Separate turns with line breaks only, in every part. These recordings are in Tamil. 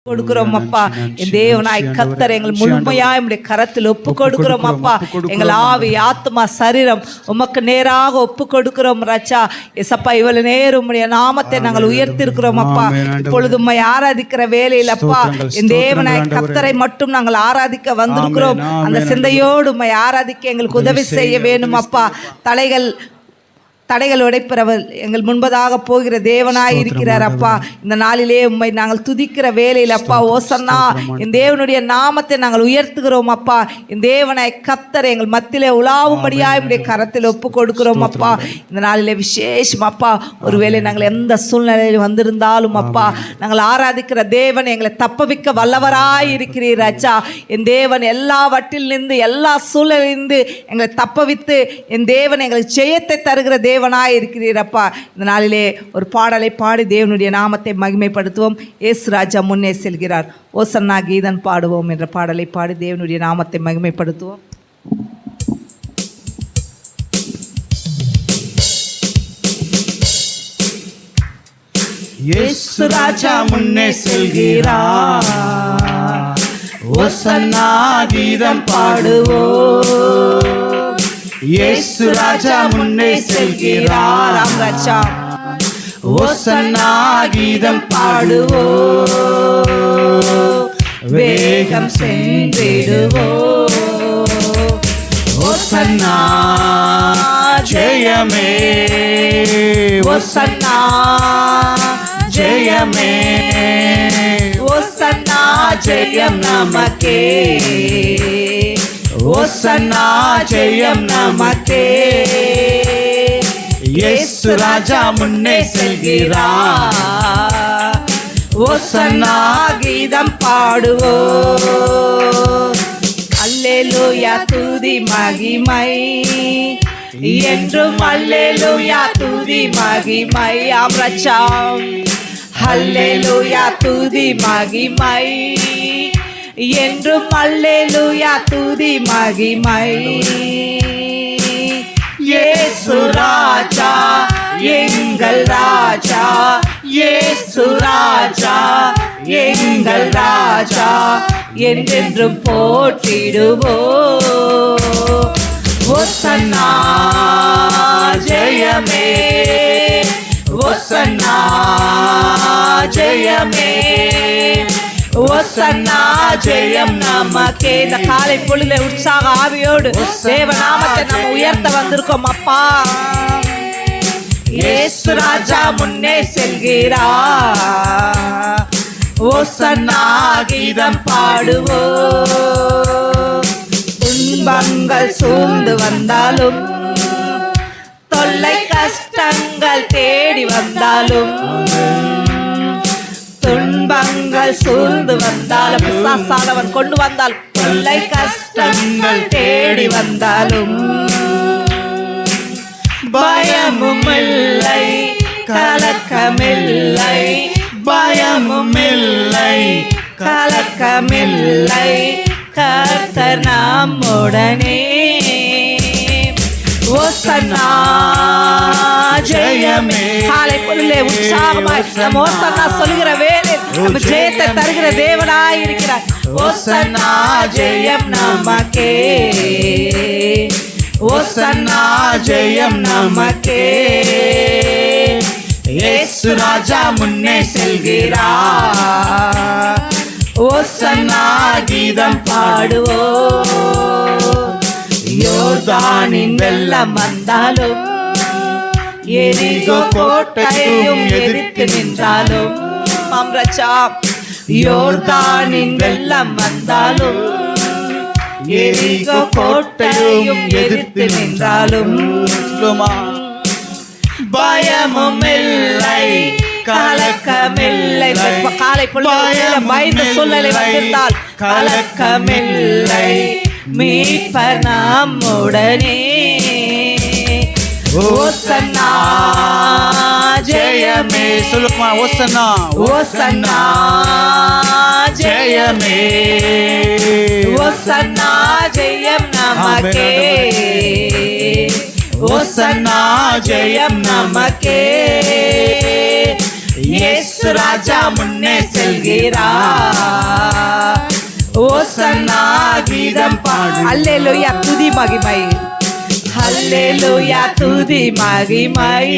கொடுக்கிறோம் அப்பா. என் தேவனாய் கர்த்தர் எங்கள் முழுமையாய் உம்முடைய கரத்தில் ஒப்பு கொடுக்கிறோம் அப்பா. எங்கள் ஆவி ஆத்மா சரீரம் உமக்கு நேராக ஒப்பு கொடுக்கிறோம் ராஜா. எசப்பா, இவ்வளவு நேரம் உம்முடைய நாமத்தை நாங்கள் உயர்த்திருக்கிறோம் அப்பா. இப்பொழுது உம்மை ஆராதிக்கிற வேலையில் அப்பா, என் தேவனாய் கர்த்தரை மட்டும் நாங்கள் ஆராதிக்க வந்திருக்கிறோம். அந்த சிந்தையோடு உம்மை ஆராதிக்க எங்களுக்கு உதவி செய்ய வேண்டும் அப்பா. தடைகள் உடைப்பவர் எங்கள் முன்பதாக போகிற தேவனாய் இருக்கிறார் அப்பா. இந்த நாளிலே உம்மை நாங்கள் துதிக்கிற வேலையில் அப்பா, ஓசன்னா என் தேவனுடைய நாமத்தை நாங்கள் உயர்த்துகிறோம் அப்பா. என் தேவனாய் கர்த்தர் எங்கள் மத்தியிலே உலாவும்படியாய் உம்முடைய கரத்தில் ஒப்பு கொடுக்கிறோம் அப்பா. இந்த நாளிலே விசேஷம் அப்பா, ஒருவேளை நாங்கள் எந்த சூழ்நிலையில் வந்திருந்தாலும் அப்பா, நாங்கள் ஆராதிக்கிற தேவன் எங்களை தப்பவிக்க வல்லவராய் இருக்கிறீர் ராஜா. என் தேவன் எல்லாவற்றிலிருந்து எல்லா சூழ்நிலையிலிருந்து எங்களை தப்பவித்து என் தேவன் எங்களுக்கு ஜெயத்தை தருகிற தேவனாய் இருக்கிறீரப்பா. இந்த நாளிலே ஒரு பாடலை பாடி தேவனுடைய நாமத்தை மகிமைப்படுத்துவோம். இயேசு ராஜா முன்னே செல்கிறார், ஓசன்னா கீதன் பாடுவோம் என்ற பாடலை பாடி தேவனுடைய நாமத்தை மகிமைப்படுத்துவோம்.
இயேசு ராஜா முன்னே செல்கிறார், ஓசன்னா கீதம் பாடுவோம். இயேசு ராஜா முன்னே செல்கிறார், ராஜா ஓசன்னா கீதம் பாடுவோம். வேகம் சென்றிடுவோம், ஓசன்னா ஜெயமே,
ஓசன்னா
ஜெயமே,
ஓசன்னா ஜெயம் நமக்கே,
ஓசன்னா ஜெயம் நமக்கே. இயேசு ராஜா முன்னே செல்கிறார்,
ஓசன்னா கீதம் பாடுவோம். அல்லேலூயா துதி மகிமை என்றும், அல்லேலூயா துதி மகிமை ஆம்ரச்சாம். அல்லேலூயா துதி மகிமை என்றும், அல்லேலூயா துதி மகிமை. இயேசு ராஜா எங்கள் ராஜா, இயேசு ராஜா எங்கள் ராஜா, என்றென்றும் போற்றிடுவோம். ஓசன்னா ஜெயமே, ஓசன்னா ஜெயமே, ஓசன்னா ஜெயம் நமக்கே. இந்த காலை பொழுதுல உற்சாக ஆவியோடு தேவநாமத்தை நம்ம உயர்த்த வந்திருக்கோம் அப்பா. இயேசு ராஜா முன்னே செல்கிறார், ஓசன்னா கீதம் பாடுவோம். துன்பங்கள் சூழ்ந்து வந்தாலும், தொல்லை கஷ்டங்கள் தேடி வந்தாலும், துன்பங்கள் சூழ்ந்து வந்தாலும், பிசாசானவன் கொண்டு வந்தால், தொல்லை கஷ்டங்கள் தேடி வந்தாலும், பயமும் இல்லை கலக்கமில்லை, பயமும் இல்லை கலக்கமில்லை, கர்த்தர் நம்முடனே. ஓசன்னா ஜெயமே. காலை பொழுதிலே உற்சாகமாய் நம்ம ஓசன்னா சொல்கிற வேலை நம்ம ஜெயத்தை தருகிற தேவனாய் இருக்கிறார். ஓசன்னா ஜெயம் நமக்கே, ஓசன்னா ஜெயம் நமக்கே. இயேசு ராஜா முன்னே செல்கிறார், ஓசன்னா கீதம் பாடுவோம். யோர்தானின் வெள்ளம் வந்தாலும், எரிகோ கோட்டையும் எதிர்த்து நின்றாலும், யோர்தானின் வெள்ளம் வந்தாலும், எரிகோ கோட்டையும் எதிர்த்து நின்றாலும், பயமும் இல்லை கலக்கமில்லை. காலை பொழுது பயந்த சூழ்நிலை வந்திருந்தால், கலக்கமில்லை மீட்பர் நம்முடனே. ஓசன்னா ஜெயமே,
சொல்லுமா ஓசன்னா,
ஓசன்னா ஜெயமே, ஓசன்னா ஜெயம் நமக்கே, ஓசன்னா ஜெயம் நமக்கே.
இயேசு ராஜா முன்னே செல்கிறார். ஓசன்னா கீதம் பாடு.
அல்லேலூயா துதி மகிமை. அல்லேலூயா துதி மகிமை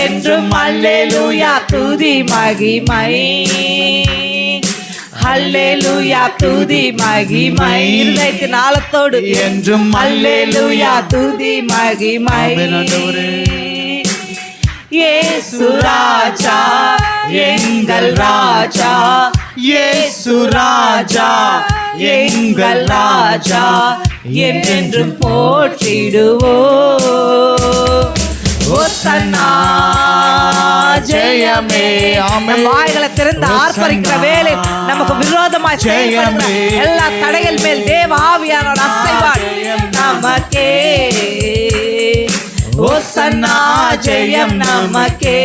என்றும். அல்லேலூயா துதி மகிமை. அல்லேலூயா துதி மகிமை. இருதயத்தின் ஆழத்தோடு
என்றும்
அல்லேலூயா துதி மகிமை. இயேசு ராஜா எங்கள் ராஜா.
இயேசு ராஜா எங்கள் ராஜா
என்றென்றும் போற்றிடுவோம். ஓசன்னா
ஜெயமே.
நம் வாய்களை திறந்து ஆர்ப்பரிக்கிற வேலை நமக்கு விரோதமாய் செயல்படுகிற எல்லா தடைகள் மேல் தேவ ஆவியானவர் அசைவார் நமக்கே. ஓசன்னா ஜெயம் நமக்கே.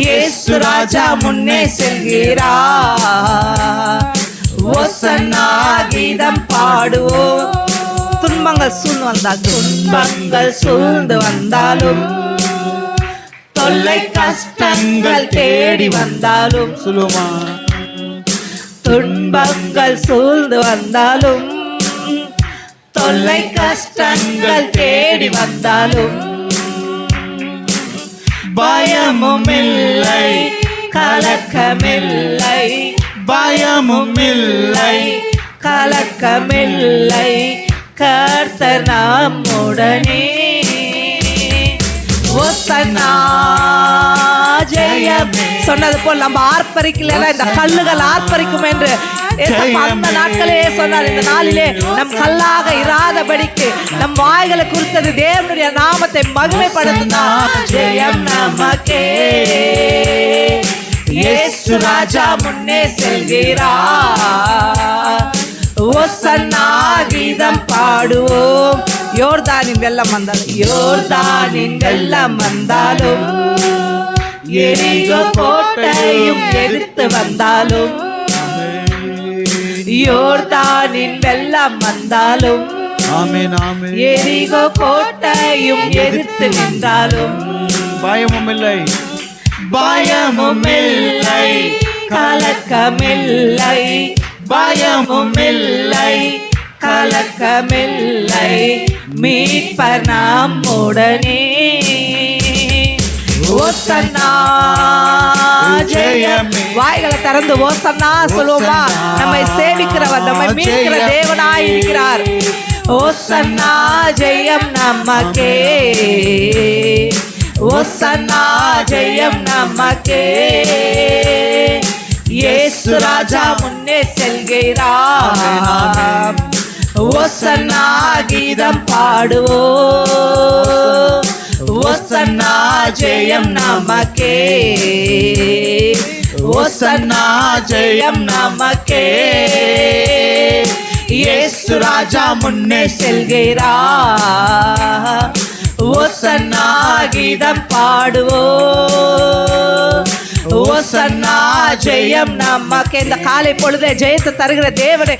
இயேசு ராஜா முன்னே செல்கிறார். ஓசன்னா கீதம் பாடுவோம். துன்பங்கள் சூழ்ந்து வந்தால் துன்பங்கள் சூழ்ந்து வந்தாலும், தொல்லை கஷ்டங்கள் தேடி வந்தாலும்,
சொல்லுமா,
துன்பங்கள் சூழ்ந்து வந்தாலும், தொல்லை கஷ்டங்கள் தேடி வந்தாலும், பயமும் இல்லை கலக்கமில்லை.
பயமும் இல்லை
கலக்கமில்லை. கர்த்தர் நம்முடனே. ஓசன்னா ஜெயம். சொன்னது போல் நம்ம ஆர்ப்பரிக்கல, இந்த கல்லுகள் ஆர்ப்பரிக்கும் என்று அந்த நாட்களே சொன்னார். இந்த நாளிலே நம் கல்லாக இராதபடிக்கு நம் வாய்களை குறித்தது தேவனுடைய நாமத்தை மகிமைப்படுத்தினார். ஜெயம் நமக்கே. இயேசு ராஜா முன்னே செல்கிறார். ஓசன்னா கீதம் பாடுவோம். யோர்தானின் வெள்ளம் வந்தாலும், யோர்தானின் வெள்ளம் வந்தாலும், எரிகோ கோட்டையும் எதிர்த்து வந்தாலும், யோர்தானின் வெள்ளம் வந்தாலும்,
ஆமென் ஆமென்,
எரிகோ கோட்டையும் எதிர்த்து நின்றாலும்,
பயமும் இல்லை
பயமும் இல்லை கலக்கமில்லை. பயமும் இல்லை கலக்கமில்லை. மீட்பர் நம்முடனே. ஓசன்னா ஜெயமே. வாய்களை திறந்து ஓசன்னா சொல்லுவோமா? நம்மை சேவிக்கிறவர், நம்மை மீட்கிற தேவனாய் இருக்கிறார். ஓசன்னா ஜெயம் நமக்கே. ஓசன்னா ஜெயம் நமக்கே. இயேசு ராஜா முன்னே செல்கிறார். ஓசன்னா கீதம் பாடுவோம். ஓசன்னா ஜெயம் நமக்கே. ஓசன்னா ஜெயம் நமக்கே. இயேசு ராஜா முன்னே செல்கிறார். ஓசன்னா கீதம் பாடுவோம். ஓசன்னா ஜெயம் நமக்கு. இந்த காலை பொழுது ஜெயத்தை தருகிற தேவனை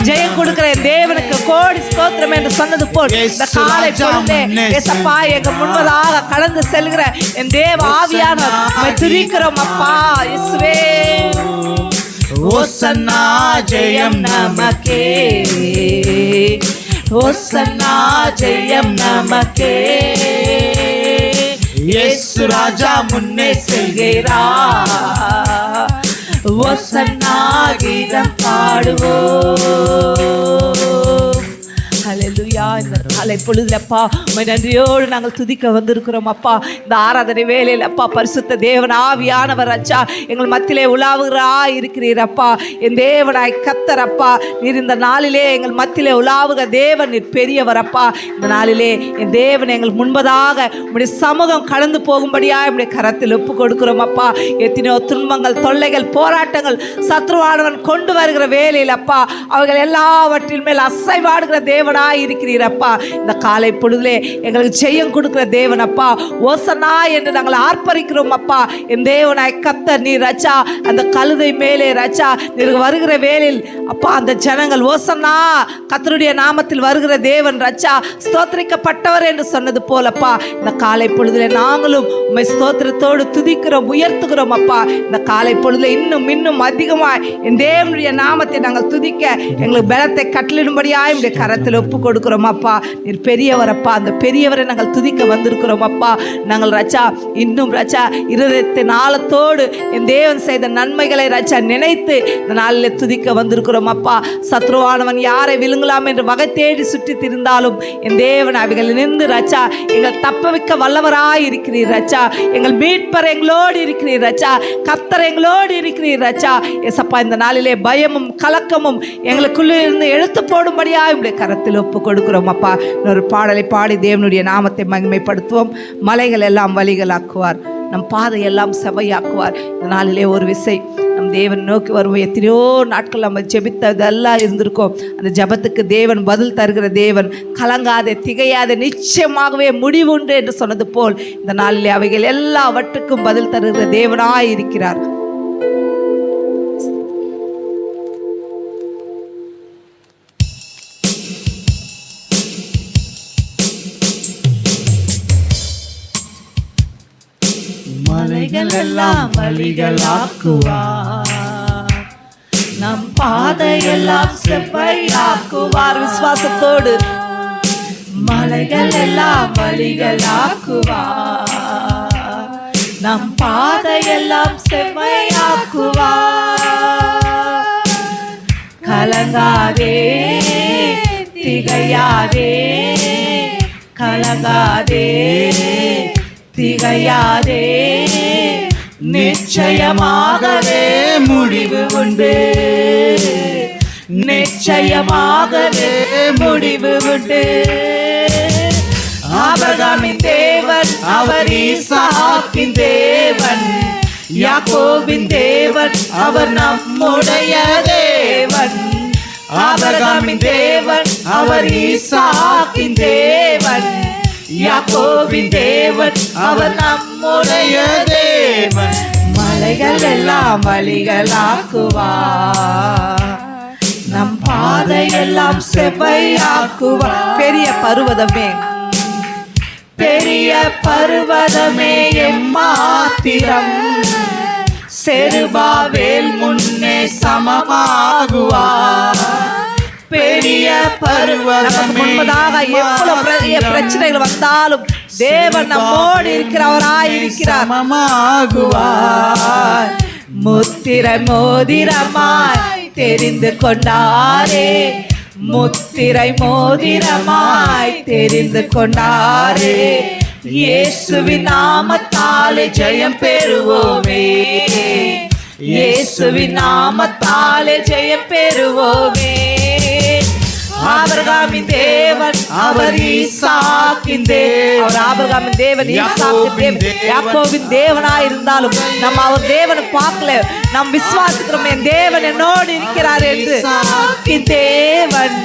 ஜெயம் கொடுக்கிற தேவனுக்கு கோடி ஸ்தோத்திரம் என்று சொன்னது போல் இந்த காலை பொழுதே ஏசப்பா எங்க முன்பதாக கடந்து செல்கிற என் தேவ ஆவியானவர் துதிக்கிறோம் அப்பா. இயேசுவே ஓசன்னா ஜெயம் நமக்கே. ஓசன்னா ஜெயம் நமக்கே. இயேசு ராஜா முன்னே செல்கிறார். ஓசன்னா கீதம் பாடுவோம். ஹல்லேலூயா. இந்த காலை பொழுதுலப்பா உம்மை நன்றியோடு நாங்கள் துதிக்க வந்திருக்கிறோம் அப்பா. இந்த ஆராதனை வேலையில் அப்பா பரிசுத்த தேவன் ஆவியானவர் அச்சா எங்கள் மத்தியிலே உலாவுகிறா இருக்கிறீர் அப்பா. என் தேவனாய் கர்த்தர் அப்பா, நீர் இந்த நாளிலே எங்கள் மத்தியிலே உலாவுக தேவன், நீர் பெரியவர் அப்பா. இந்த நாளிலே என் தேவன் எங்கள் முன்பதாக உம்முடைய சமூகம் கடந்து போகும்படியாக உம்முடைய கரத்தில் ஒப்பு கொடுக்கிறோம் அப்பா. எத்தனையோ துன்பங்கள், தொல்லைகள், போராட்டங்கள் சத்ருவானவன் கொண்டு வருகிற வேலையில் அப்பா அவர்கள் எல்லாவற்றின் மேல் அசைவாடுகிற தேவனாய் இருக்கிறீர் இருக்கிறீரப்பா. இந்த காலை பொழுதிலே எங்களுக்கு ஜெயம் கொடுக்கிற தேவன் அப்பா, ஓசன்னா என்று நாங்கள் ஆர்ப்பரிக்கிறோம் அப்பா. என் தேவனாய் கர்த்தர் நீர் ராஜா அந்த கழுதை மேலே ராஜா நீர் வருகிற வேளையில் அப்பா அந்த ஜனங்கள் ஓசன்னா கர்த்தருடைய நாமத்தில் வருகிற தேவன் ராஜா ஸ்தோத்திரிக்கப்பட்டவர் என்று சொன்னது போலப்பா, இந்த காலை பொழுதிலே நாங்களும் உம்மை ஸ்தோத்திரத்தோடு துதிக்கிறோம், உயர்த்துகிறோம் அப்பா. இந்த காலை பொழுதில் இன்னும் அதிகமாய் என் தேவனுடைய நாமத்தை நாங்கள் துதிக்க எங்களுக்கு பலத்தை கட்டளிடும்படியாய் உடைய கரத்தில் ஒப்பு கொடுக்கிறோம் அப்பா. நீர் பெரியவர் அப்பா, அந்த பெரியவரை நாங்கள் துதிக்க வந்திருக்கிறோம் அப்பா. நாங்கள் ராஜா இன்னும் ராஜா இருதயத்தின் ஆழத்தோடு என் தேவன் செய்த நன்மைகளை ராஜா நினைத்து இந்த நாளில் துதிக்க வந்திருக்கிறோம் அப்பா. சத்ருவானவன் யாரை விழுங்கலாம் என்று வகை தேடி சுற்றி திரிந்தாலும் என் தேவன் அவைகள் நின்று ராஜா எங்கள் தப்ப வைக்க வல்லவராய் இருக்கிறீர் ராஜா. எங்கள் மீட்பர் எங்களோடு இருக்கிறீர் ராஜா, கர்த்தர் எங்களோடு இருக்கிறீர் ராஜா. ஏசப்பா, இந்த நாளிலே பயமும் கலக்கமும் எங்களுக்குள்ளே இருந்து எழுத்து போடும்படியாக உடைய கரத்தில் ஒப்பு கொடுக்கிறோம் அப்பா. இன்னொரு பாடலை பாடி தேவனுடைய நாமத்தை மகிமைப்படுத்துவோம். மலைகள் எல்லாம் வழிகளாக்குவார், நம் பாதையெல்லாம் செவையாக்குவார். இந்த நாளிலே ஒரு விசை நம் தேவன் நோக்கி வருவோம். எத்தனையோ நாட்கள் நம்ம ஜெபித்ததெல்லாம் இருந்திருக்கோம். அந்த ஜெபத்துக்கு தேவன் பதில் தருகிற தேவன், கலங்காதே திகையாதே நிச்சயமாகவே முடிவு உண்டு என்று சொன்னது போல் இந்த நாளிலே அவைகள் எல்லாவற்றுக்கும் பதில் தருகிற தேவனாய் இருக்கிறார். மலைகள் எல்லாம் வழிகளாக்குவார், நம் பாதையெல்லாம் செவ்வையாக்குவார். விசுவாசத்தோடு மலைகள் எல்லாம் வழிகளாக்குவார், நம் பாதையெல்லாம் செவ்வையாக்குவார். கலங்காதே திகையாதே, கலங்காதே திகையாதே, நிச்சயமாகவே முடிவு உண்டு, நிச்சயமாகவே முடிவு உண்டு. ஆபிரகாமின் தேவன் அவர் ஈசாக்கின் தேவன், யாக்கோபின் தேவன் அவர் நம்முடைய தேவன். ஆபிரகாமின் தேவன் அவர் ஈசாக்கின் தேவன், யாக்கோபின் தேவன் அவர் நம்முடைய தேவன். மலைகள் எல்லாம் வழிகளாக்குவார், நம் பாதையெல்லாம் செவ்வையாக்குவார். பெரிய பர்வதமே, பெரிய பர்வதமே எம்மாத்திரம், செருபாவேல் முன்னே சமமாகுவார். பெரிய பர்வதம் முன்பதாக எவ்வளவு பெரிய பிரச்சனைகள் வந்தாலும் தேவன் நம்மோடு இருக்கிறவராய் இருக்கிறார். சமமாகுவார். முத்திரை மோதிரமாய் தெரிந்து கொண்டாரே, முத்திரை மோதிரமாய் தெரிந்து கொண்டாரே. இயேசுவின் நாமத்தாலே ஜெயம் பெறுவோமே, இயேசுவின் நாமத்தாலே ஜெயம் பெறுவோமே. ஆபிரகாமின் தேவன் அவர் ஈசாக்கின் தேவன், அவர் ஆபிரகாமின் தேவன் ஈசாக்கின் தேவன் யாக்கோபின் தேவனாய் இருந்தாலும் நம்ம அவர் தேவனை பார்க்கல, நாம் விசுவாசிக்கிறோம் என் தேவன் என்னோடு இருக்கிறார் என்று. ஈசாக்கின் தேவன்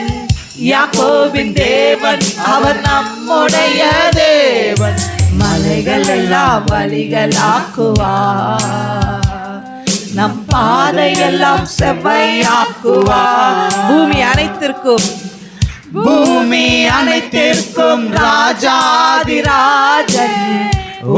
யாக்கோபின் தேவன் அவர் நம்முடைய தேவன். மலைகள் எல்லாம் வழிகளாக்குவார், நம் பாதையெல்லாம் செவ்வையாக்குவார். பூமி அனைத்திற்கும், பூமி அனைத்திற்கும் ராஜாதிராஜன்,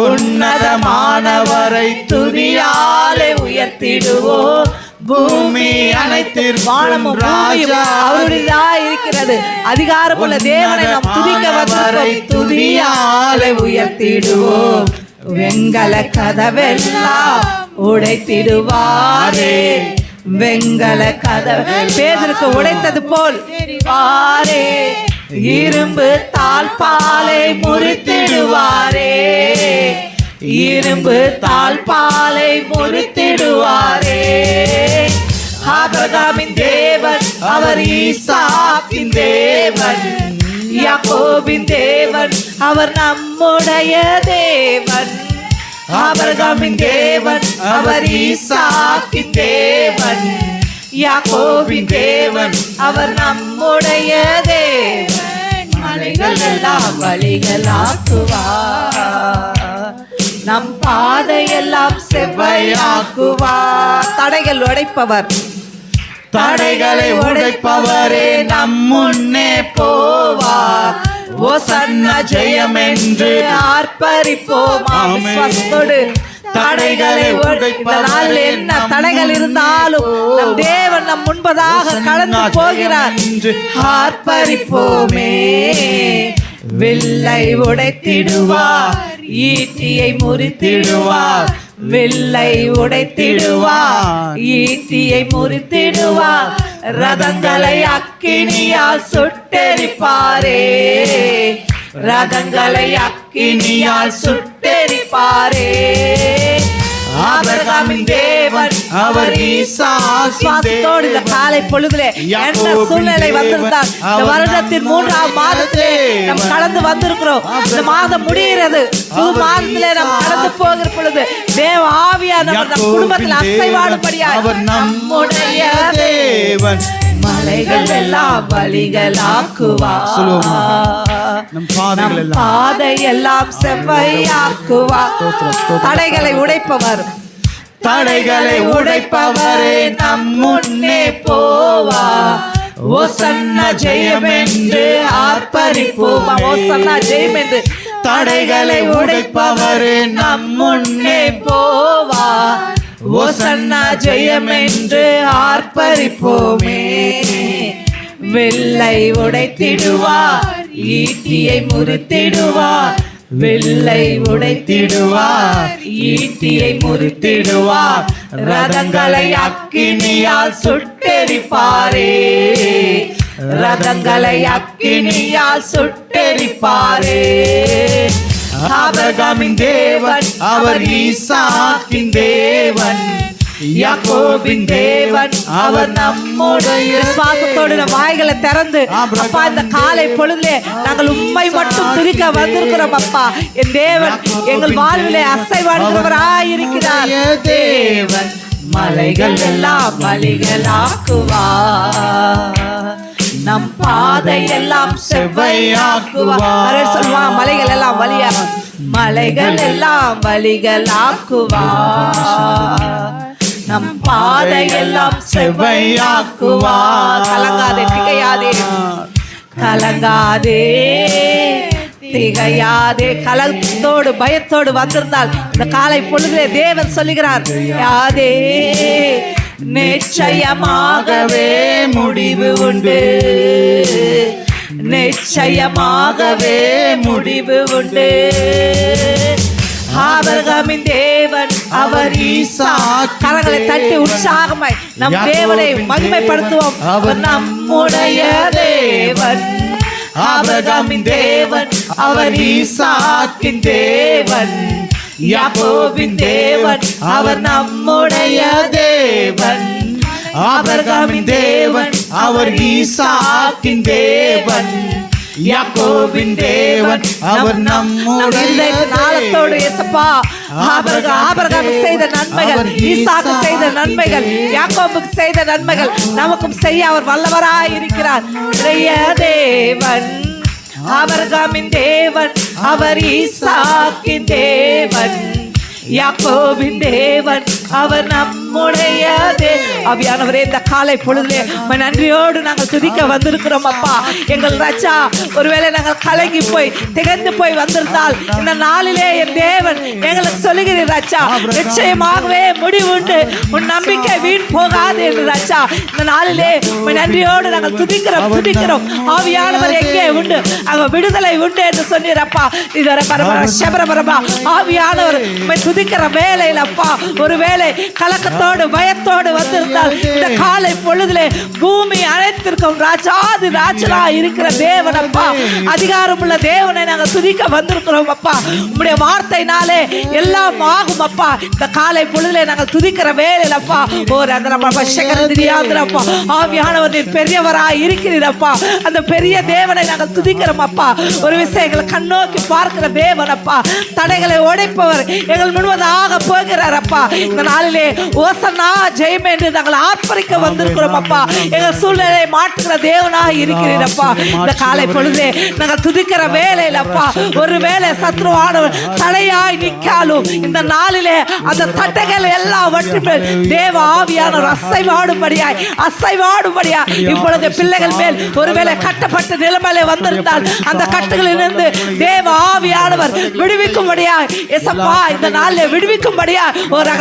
உன்னதமானவரை துதியாலே உயர்த்திடுவோம். பூமி அனைத்திற்கும் ராஜா அவருடையதாய் இருக்கிறது. அதிகாரமுள்ள தேவனை நாம் துதிக்க வந்திருக்கிறோம். துதியாலே உயர்த்திடுவோம். வெங்கல கதவெல்லாம் உடைத்திடுவாரே, வெங்கல கதவு பேதருக்கு உடைத்தது போல் பாரே, இரும்பு தாழ்பாலை முறித்திடுவாரே, இரும்பு தாழ்பாலை முறித்திடுவாரே. ஆபிரகாமின் தேவன் அவர் ஈசாக்கின் தேவன், யாக்கோபின் தேவன் அவர் நம்முடைய தேவன். ஆபிரகாமின் தேவன் அவர் ஈசாக்கின் தேவன், யாக்கோபின் தேவன் அவர் நம்முடைய தேவன். மலைகள் எல்லாம் வழிகளாக்குவார். நம் பாதையெல்லாம் செவ்வையாக்குவார். தடைகள் உடைப்பவர்,
தடைகளை உடைப்பவரே நம் முன்னே போவார். ஓசன்னா ஜெயம் என்று
ஆர்ப்பரிப்போம். விசுவாசத்தோடு தடைகளை உடைப்பவர். என்ன தடைகள் இருந்தாலும் நம் தேவன் நம் முன்பதாக கடந்து போகிறார். ஆர்ப்பரிப்போமே. வில்லை உடைத்திடுவார், ஈட்டியை முறித்திடுவார். வில்லை உடைத்திடுவார், ஈட்டியை முறித்திடுவார். ரதங்களை அக்கினியால் சுட்டெரிப்பாரே, ரதங்களை அக்கினியால் சுட்டெரிப்பாரே. ஆபிரகாமின் தேவன் அவர் ஈசாக்கின் இந்த காலை பொழுதிலே என்ன சூழ்நிலை வந்திருந்தால் இந்த வருடத்தின் 3ஆம் மாதத்திலே நாம் கடந்து வந்திருக்கிறோம். இந்த மாதம் முடிகிறது, புது மாதத்திலே நாம் கடந்து போகிற பொழுது தேவ ஆவியானவர் நம் குடும்பத்தில் அசைவாடும்படியாய் அவர் நம்முடைய தேவன் மலைகள் எல்லாம் வழிகளாக்குவார். நம் பாதையெல்லாம் செவ்வையாக்குவார். தடைகளை உடைப்பவர், தடைகளை உடைப்பவரே நம் முன்னே போவார். ஓசன்னா ஜெயம் என்று ஆர்ப்பரிப்போம். ஓசன்னா ஜெயம் என்று தடைகளை உடைப்பவரே நம் முன்னே போவார். ஓசன்னா ஜெயம் என்று ஆர்ப்பரிப்போமே. வில்லை உடைத்திடுவார், ஈட்டியை முறித்திடுவார். வில்லை உடைத்திடுவார், ஈட்டியை முறித்திடுவார். ரதங்களை அக்கினியால் சுட்டெரிப்பாரே, ரதங்களை அக்கினியால் சுட்டெரிப்பாரே. ஆபிரகாமின் தேவன் அவர் ஈசாக்கின் தேவன், யாக்கோபின் தேவன் அவர் நம்முடைய. விசுவாசத்தோடு நம் வாய்களை திறந்து அப்பா இந்த காலை பொழுதிலே நாங்கள் உம்மை மட்டும் துதிக்க வந்திருக்கிறோம். அப்பா என் தேவன் எங்கள் வாழ்விலே அசைவாடுகிறவராயிருக்கிறார். தேவன் மலைகள் எல்லாம் வழிகளாக்குவார். நம் பாதையெல்லாம் செவ்வையாக்குவார். சொல்வா மலைகள் எல்லாம் வழியா, மலைகள் எல்லாம் வழிகளாக்குவார். நம் பாதையெல்லாம் செவ்வையாக்குவார். கலங்காதே திகையாதே, கலங்காதே திகையாதே. கலத்தோடு பயத்தோடு வந்திருந்தால் இந்த காலை பொழுதிலே தேவன் சொல்லுகிறார், யாதே நிச்சயமாகவே முடிவு உண்டு, நிச்சயமாகவே முடிவு உண்டு. ஆபிரகாமின் தேவன் அவர் ஈசாக். கரங்களை தட்டி உற்சாகமாய் நம் தேவனை மகிமைப்படுத்துவோம். அவர் நம்முடைய தேவன். ஆபிரகாமின் தேவன் அவர் ஈசாக்கின் தேவன், யாக்கோபின் தேவன் அவர் நம்முடைய தேவன். ஆபிரகாமின் தேவன் அவர் ஈசாக்கின் தேவன், யாக்கோபின் தேவன் அவர் நம்முடைய நாளத்தோடு. இயேசுப்பா ஆபிரகாம் செய்த நன்மைகள், ஈசாக்கு செய்த நன்மைகள், யாக்கோபுக்கு செய்த நன்மைகள் நமக்கும் செய்ய அவர் வல்லவராய் இருக்கிறார். தேவன் ஆபிரகாமின் தேவன் அவர் ஈசாக்கின் தேவன், யாக்கோபின் தேவன் அவர் நம்முடைய ஆவியானவரே இந்த காலை பொழுதிலே நன்றியோடு நாங்கள் துதிக்க வந்திருக்கிறோம். அப்பா எங்கள் ராஜா, ஒருவேளை நாங்கள் கலங்கி போய் திகழ்ந்து போய் வந்திருந்தால் இந்த நாளிலே என் தேவன் எங்களுக்கு சொல்லுகிறேன் ராஜா, நிச்சயமாகவே முடிவுண்டு, உன் நம்பிக்கை வீண் போகாது என்று ராஜா. இந்த நாளிலே நன்றியோடு நாங்கள் துதிக்கிறோம். ஆவியானவர் எங்கே உண்டு அங்க விடுதலை உண்டு என்று சொன்னீரப்பா. இதுவரை பரபரப்பா ஆவியானவர் துதிக்கிற வேலையில் அப்பா, ஒருவேளை கலக்கத்தோடு பயத்தோடு வந்திருந்தால் இந்த காலை பொழுதிலே பூமி அனைத்திற்கும் ராஜாதி ராஜனா இருக்கிற தேவன் அப்பா, அதிகாரமுள்ள தேவனை நாங்கள் துதிக்க வந்திருக்கிறோம் அப்பா. உம்முடைய வார்த்தையினாலே எல்லாம் ஆகும் அப்பா. இந்த காலை பொழுதிலே நாங்கள் துதிக்கிற வேலையில் அப்பா, ஓ ஆவியானவர் நீர் பெரியவராய் இருக்கிறீரப்பா. அந்த பெரிய தேவனை நாங்கள் துதிக்கிறோம் அப்பா. ஒரு விஷயங்களை கண்ணோக்கி பார்க்கிற தேவன் அப்பா, தடைகளை உடைப்பவர் எங்கள் முழுவதாக போகிறார் அப்பா. இந்த நாளிலே ஓசன்னா ஜெயம் என்று நாங்கள் ஆர்ப்பரிக்க வந்திருக்கிறோம் அப்பா. எங்கள் சூழ்நிலையை மாற்றுகிற தேவனாக இருக்கிறீரப்பா. இந்த காலை பொழுதே நாங்கள் துதிக்கிற வேலையில் அப்பா, ஒரு வேளை சத்ருவானவர் தடையாய் நிற்காலும் இந்த நாளிலே அந்த தட்டைகள் எல்லாவற்றின் மேல் தேவ ஆவியானவர் அசைவாடும்படியாய் இப்பொழுது பிள்ளைகள் மேல் ஒருவேளை கட்டப்பட்ட நிலைமையிலே வந்திருந்தால் அந்த கட்டுகளிலிருந்து தேவ ஆவியானவர் விடுவிக்கும்படியாய் எசப்பா இந்த நாளிலே விடுவிக்கும்படியாய் ஒரு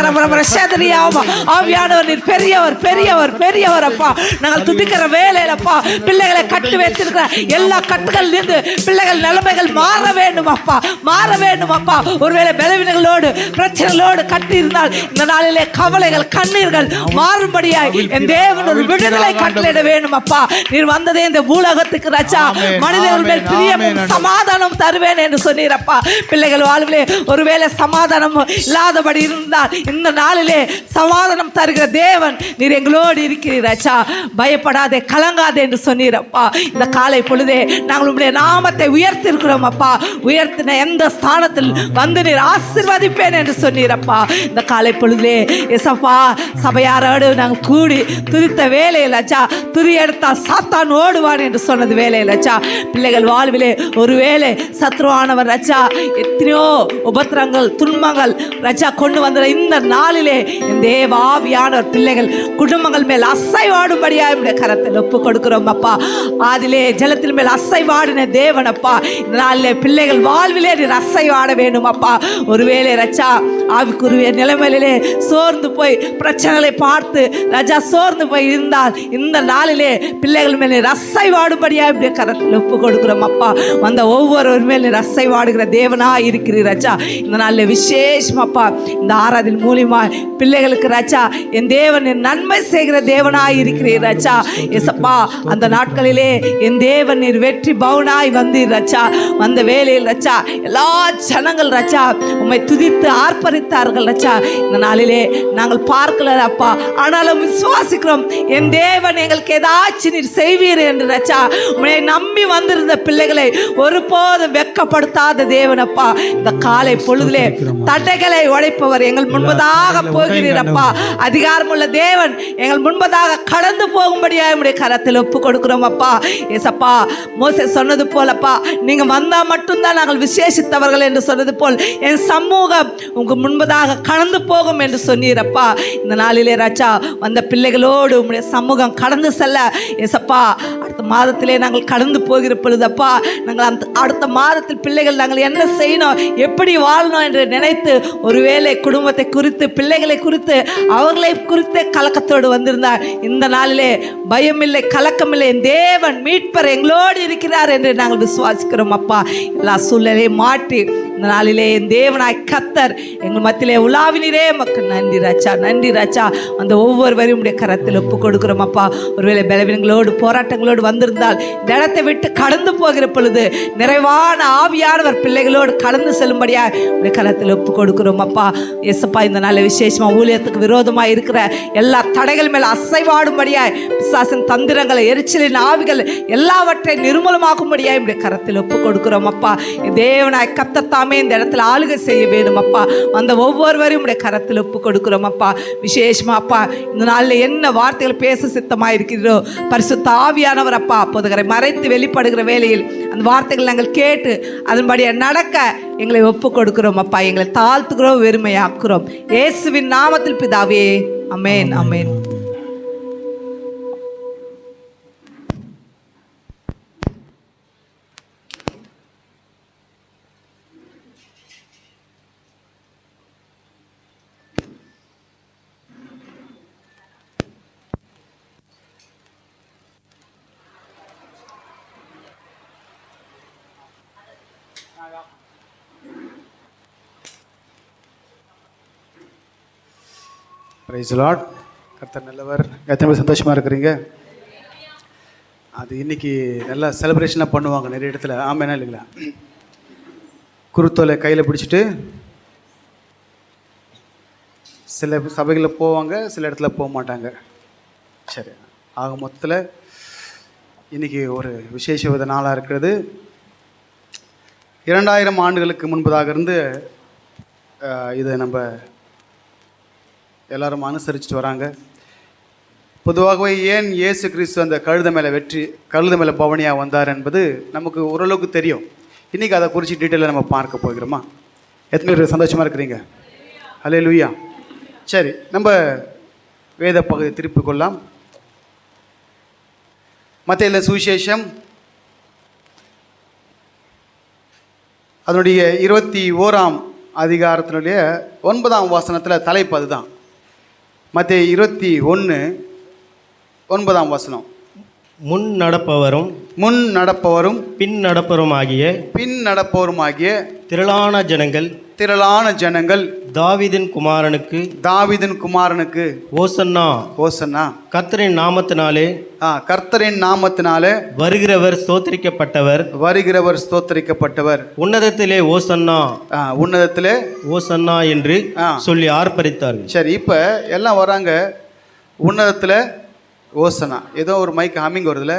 ஆவியானவர் நீர் பெரியவர் பெரியவர் பெரியவர் அப்பா. நாங்கள் துதிக்கிற வேலையில் அப்பா பிள்ளைகளை கட்டு வைத்திருக்கிற எல்லா கட்டுகளிலிருந்து பிள்ளைகள் நிலைமைகள் மாற வேண்டும் அப்பா, மாற வேண்டும் அப்பா. ஒருவேளை பலவீனங்களோடு பிரச்சனைகளோடு கட்டி இருந்தால் இந்த நாளிலே கவலைகள் கண்ணீர்கள் மாறும்படியாய் என் தேவன் ஒரு விடுதலை கட்டளையிட வேண்டும் அப்பா. நீர் வந்ததே இந்த பூலகத்துக்கு ரச்சா, மனிதர்கள் மேல் பிரியமும் சமாதானம் தருவேன் என்று சொன்னீரப்பா. பிள்ளைகள் வாழ்விலே ஒருவேளை சமாதானம் இல்லாதபடி இருந்தால் இந்த நாளிலே சமாதானம் தருகிற தேவன் நீர் எங்களோடு இருக்கிறீர் ரச்சா. பயப்படாதே கலங்காதே என்று சொன்னீரப்பா. இந்த காலை பொழுதே நாங்கள் உங்களுடைய நாமத்தை உயர்த்திருக்கிறோம் அப்பா. உயர்த்தின எந்த ஸ்தானத்தில் வந்து நீர் ஆசீர்வதிப்பேன் என்று சொன்னீரப்பா. இந்த காலை பொழுதிலே எசப்பா சபையாரோடு நாங்கள் கூடி துதித்த வேலையில் அச்சா, துரி எடுத்தால் சாத்தான் ஓடுவான் என்று சொன்னது வேலையில் அச்சா. பிள்ளைகள் வாழ்விலே ஒருவேளை சத்ருவானவர் ரச்சா எத்தனையோ உபத்திரங்கள் துன்பங்கள் ரச்சா கொண்டு வந்த இந்த நாளிலே இந்த தேவ ஆவியானவர் பிள்ளைகள் குடும்பங்கள் மேல் அசைவாடும்படியா என்னுடைய கரத்தில் ஒப்பு கொடுக்கிறோம் அப்பா. அதிலே ஜலத்தின் மேல் அசைவாடின தேவன் அப்பா. இந்த நாளிலே பிள்ளைகள் வாழ்விலே நீர் அசைவாட வேண்டும் அப்பா. ஒருவேளை ரச்சா ஆவிக்குரிய நிலைமையிலே சோர்ந்து போய் பிரச்சனைகளை பார்த்து ராஜா சோர்ந்து போய் இருந்தால் இந்த நாளிலே பிள்ளைகள் மேலே ரசை வாடும்படியா இப்படியே கரத்தில் ஒப்பு கொடுக்கிறோம் அப்பா. வந்த ஒவ்வொருவர் மேலே ரசை வாடுகிற தேவனா இருக்கிறீர் ராஜா. இந்த நாளில் விசேஷம் அப்பா இந்த ஆராதனை மூலியமா பிள்ளைகளுக்கு ராஜா என் தேவன் என் நன்மை செய்கிற தேவனா இருக்கிறீர் ராஜா. எசப்பா அந்த நாட்களிலே என் தேவன் நீர் வெற்றி பவுனாய் வந்தீர் ராஜா. வந்த வேலையில் ராஜா எல்லா ஜனங்கள் ராஜா உம்மை துதித்து ஆர்ப்பரித்தார்கள் ராஜா. இந்த நாளிலே நாங்கள் பார்க்கல அப்பா, ஆனாலும் விசுவாசிக்கிறோம் என் தேவன் எங்களுக்கு ஏதாச்சும் நீர் செய்வீர் என்று ராஜா. உம்மை நம்பி வந்திருந்த பிள்ளைகளை ஒருபோதும் வெட்கப்படுத்தாத தேவன் அப்பா. இந்த காலை பொழுதிலே தடைகளை உடைப்பவர் எங்கள் முன்பதாக போகிறீர் அப்பா. அதிகாரமுள்ள தேவன் எங்கள் முன்பதாக கடந்து போகும்படியா என்னுடைய கரத்தில் ஒப்பு கொடுக்கிறோம் அப்பா. ஏசப்பா மோசே சொன்னது போலப்பா, நீங்க வந்தா மட்டும்தான் நாங்கள் விசேஷித்தவர்கள் என்று சொன்னது போல் என் சமூகம் உங்க முன்பதாக கடந்து போகும் என்று சொன்னீரப்பா. இந்த நாளிலே ராஜா வந்த பிள்ளைகளோடு உங்களுடைய சமூகம் கடந்து செல்ல ஏசப்பா அடுத்த மாதத்திலே நாங்கள் கடந்து போகிற பொழுதப்பா நாங்கள் அந்த அடுத்த மாதத்தில் பிள்ளைகள் நாங்கள் என்ன செய்யணும் எப்படி வாழணும் என்று நினைத்து ஒருவேளை குடும்பத்தை குறித்து பிள்ளைகளை குறித்து அவர்களை குறித்து கலக்கத்தோடு வந்திருந்தார். இந்த நாளிலே பயமில்லை கலக்கமில்லை, என் தேவன் மீட்பர் எங்களோடு இருக்கிறார் என்று நாங்கள் விசுவாசிக்கிறோம் அப்பா. எல்லா சூழ்நிலையும் மாற்றி இந்த நாளிலே என் தேவனாய் கத்தர் எங்கள் மத்தியிலே உலாவினரே மக்கள் நன்றி ராஜா, நன்றி ராஜா. அந்த ஒவ்வொருவரையும் உடைய கரத்தில் ஒப்பு கொடுக்கிறோம் அப்பா. ஒருவேளை பலவீனங்களோடு போராட்டங்களோடு வந்திருந்தால் இந்த இடத்தை விட்டு கடந்து போகிற பொழுது நிறைவான ஆவியானவர் பிள்ளைகளோடு கடந்து செல்லும்படியா உடைய கரத்தில் ஒப்பு கொடுக்கிறோம் அப்பா. எஸ்ப்பா இந்த நாள் விசேஷமா ஊழியத்துக்கு விரோதமாக இருக்கிற எல்லா தடைகள் மேல அசைவாடும்படியாய் பிசாசின் தந்திரங்களை எரிச்சலின் ஆவிகள் எல்லாவற்றையும் நிர்மூலமாக்கும்படியாய் உடைய கரத்தில் ஒப்பு கொடுக்கிறோம் அப்பா. தேவனாய் கத்தத்தாமே இந்த இடத்துல ஆளுகை செய்ய வேண்டும் அப்பா. அந்த ஒவ்வொருவரையும் உடைய கரத்தில் ஒப்பு கொடுக்கிறோம் அப்பா. விசேஷமா அப்பா இந்த நாளில் என்ன வார்த்தைகள் பேச சித்தமாக இருக்கிறதோ பரிசுத்த ஆவியானவர் அப்பா பொதுகரை மறைத்து வெளிப்படுகிற வேளையில் அந்த வார்த்தைகள் நாங்கள் கேட்டு அதன்படியே நடக்க எங்களை ஒப்பு கொடுக்கிறோம் அப்பா. எங்களை தாழ்த்துக்கிறோம், வெறுமையாக்குறோம். இயேசுவின் நாமத்தில் பிதாவே, அமேன், அமேன்.
Price Lord. கர்த்தர் நல்லவர். எத்தனை பேர் சந்தோஷமாக இருக்கிறீங்க? அது இன்றைக்கி நல்லா செலிப்ரேஷனாக பண்ணுவாங்க நிறைய இடத்துல. ஆமாம் இல்லைங்களா? குருத்தோலை கையில் பிடிச்சிட்டு சில சபைகளில் போவாங்க, சில இடத்துல போக மாட்டாங்க. சரி, ஆக மொத்தத்தில் இன்றைக்கி ஒரு விசேஷ வித நாளாக இருக்கிறது. 2000 ஆண்டுகளுக்கு முன்பதாக இருந்து இதை நம்ம எல்லாரும் அனுசரிச்சுட்டு வராங்க. பொதுவாகவே ஏன் இயேசு கிறிஸ்து அந்த கழுத மேலே பவனியாக வந்தார் என்பது நமக்கு ஓரளவுக்கு தெரியும். இன்றைக்கி அதை குறித்து டீட்டெயிலாக நம்ம பார்க்க போகிறோமா? எத்தனை பேர் சந்தோஷமாக இருக்கிறீங்க? ஹல்லேலூயா. சரி, நம்ம வேத பகுதி திருப்பிக் கொள்ளலாம். மத்தேயு சுவிசேஷம் அதனுடைய 21ஆம் அதிகாரத்தினுடைய 9ஆம் வசனத்தில் தலைப்பு அதுதான். மத்தேயு 21:9 வசனம்.
முன் நடப்பவரும் பின் நடப்பவருமாகிய திரளான ஜனங்கள் தாவீதின் குமாரனுக்கு ஓசன்னா கர்த்தரின் நாமத்தினாலே வருகிறவர் ஸ்தோத்திரிக்கப்பட்டவர் உன்னதத்திலே ஓசன்னா என்று சொல்லி ஆர்ப்பரித்தார்கள்.
சரி, இப்போ எல்லாம் வராங்க. உன்னதத்தில் ஓசனா, ஏதோ ஒரு மைக் ஹம்மிங் வருதுல.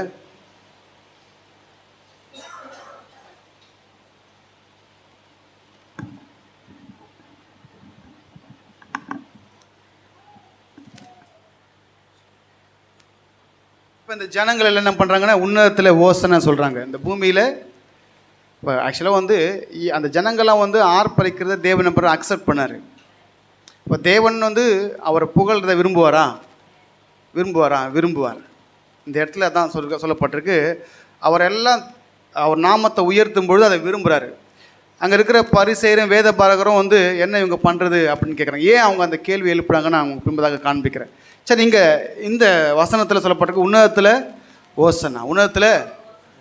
இப்போ இந்த ஜனங்கள் எல்லாம் என்ன பண்ணுறாங்கன்னா உன்னதத்தில் ஓசனை சொல்கிறாங்க. இந்த பூமியில் இப்போ ஆக்சுவலாக வந்து அந்த ஜனங்கள்லாம் வந்து ஆர்ப்பரிக்கிறத தேவன் அப்புறம் அக்செப்ட் பண்ணார். இப்போ தேவன் வந்து அவரை புகழ்றதை விரும்புவார். இந்த இடத்துல அதான் சொல்லப்பட்டிருக்கு. அவர் நாமத்தை உயர்த்தும் பொழுது அதை விரும்புகிறாரு. அங்கே இருக்கிற பரிசேயரும் வேத பாரகரும் வந்து என்ன இவங்க பண்ணுறது அப்படின்னு கேட்குறாங்க. ஏன் அவங்க அந்த கேள்வி எழுப்புறாங்கன்னு அவங்க பின்பதாக காண்பிக்கிறேன். சரி, இங்கே இந்த வசனத்தில் சொல்லப்பட்டிருக்கு உன்னதத்தில் ஓசனா. உன்னதத்தில்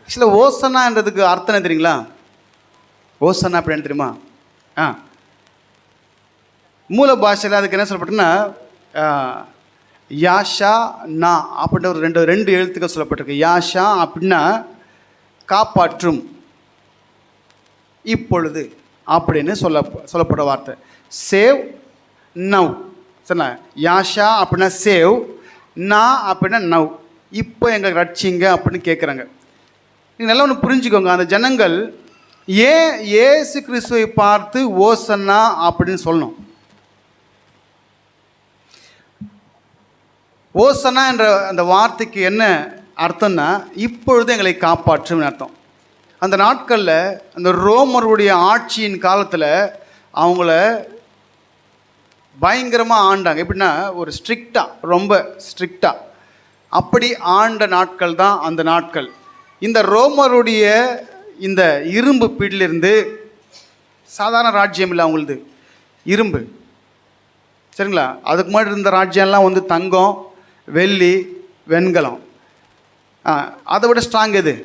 ஆக்சுவலாக ஓசனான்றதுக்கு அர்த்தம் என்ன தெரியுங்களா? ஓசனா அப்படின்னு தெரியுமா? மூல பாஷையில் அதுக்கு என்ன சொல்லப்பட்டுன்னா யாஷா நா அப்படின்ற ஒரு ரெண்டு எழுத்துக்கள் சொல்லப்பட்டிருக்கு. யாஷா அப்படின்னா காப்பாற்றும், இப்பொழுது அப்படின்னு சொல்லப்பட்ட வார்த்தை. Save now. சரிண்ணா? யாஷா அப்படின்னா சேவ், நா அப்படின்னா நவ், இப்போ எங்களுக்கு ரட்சிங்க அப்படின்னு கேட்குறாங்க. நீங்கள் நல்லா ஒன்று புரிஞ்சுக்கோங்க. அந்த ஜனங்கள் ஏன் இயேசு கிறிஸ்துவை பார்த்து ஓசன்னா அப்படின்னு சொல்லணும்? ஓசனா என்ற அந்த வார்த்தைக்கு என்ன அர்த்தம்னா இப்பொழுது எங்களை காப்பாற்றும்னு அர்த்தம். அந்த நாட்களில் அந்த ரோமருடைய ஆட்சியின் காலத்தில் அவங்கள பயங்கரமாக ஆண்டாங்க. எப்படின்னா ஒரு ரொம்ப ஸ்ட்ரிக்டாக அப்படி ஆண்ட நாட்கள் தான் அந்த நாட்கள். இந்த ரோமருடைய இந்த இரும்பு பீடிலிருந்து, சாதாரண ராஜ்யம் இல்லை அவங்களது, இரும்பு, சரிங்களா? அதுக்கு முன்னாடி இருந்த ராஜ்யம்லாம் வந்து தங்கம், வெள்ளி, வெண்கலம். அதை விட ஸ்ட்ராங் எது?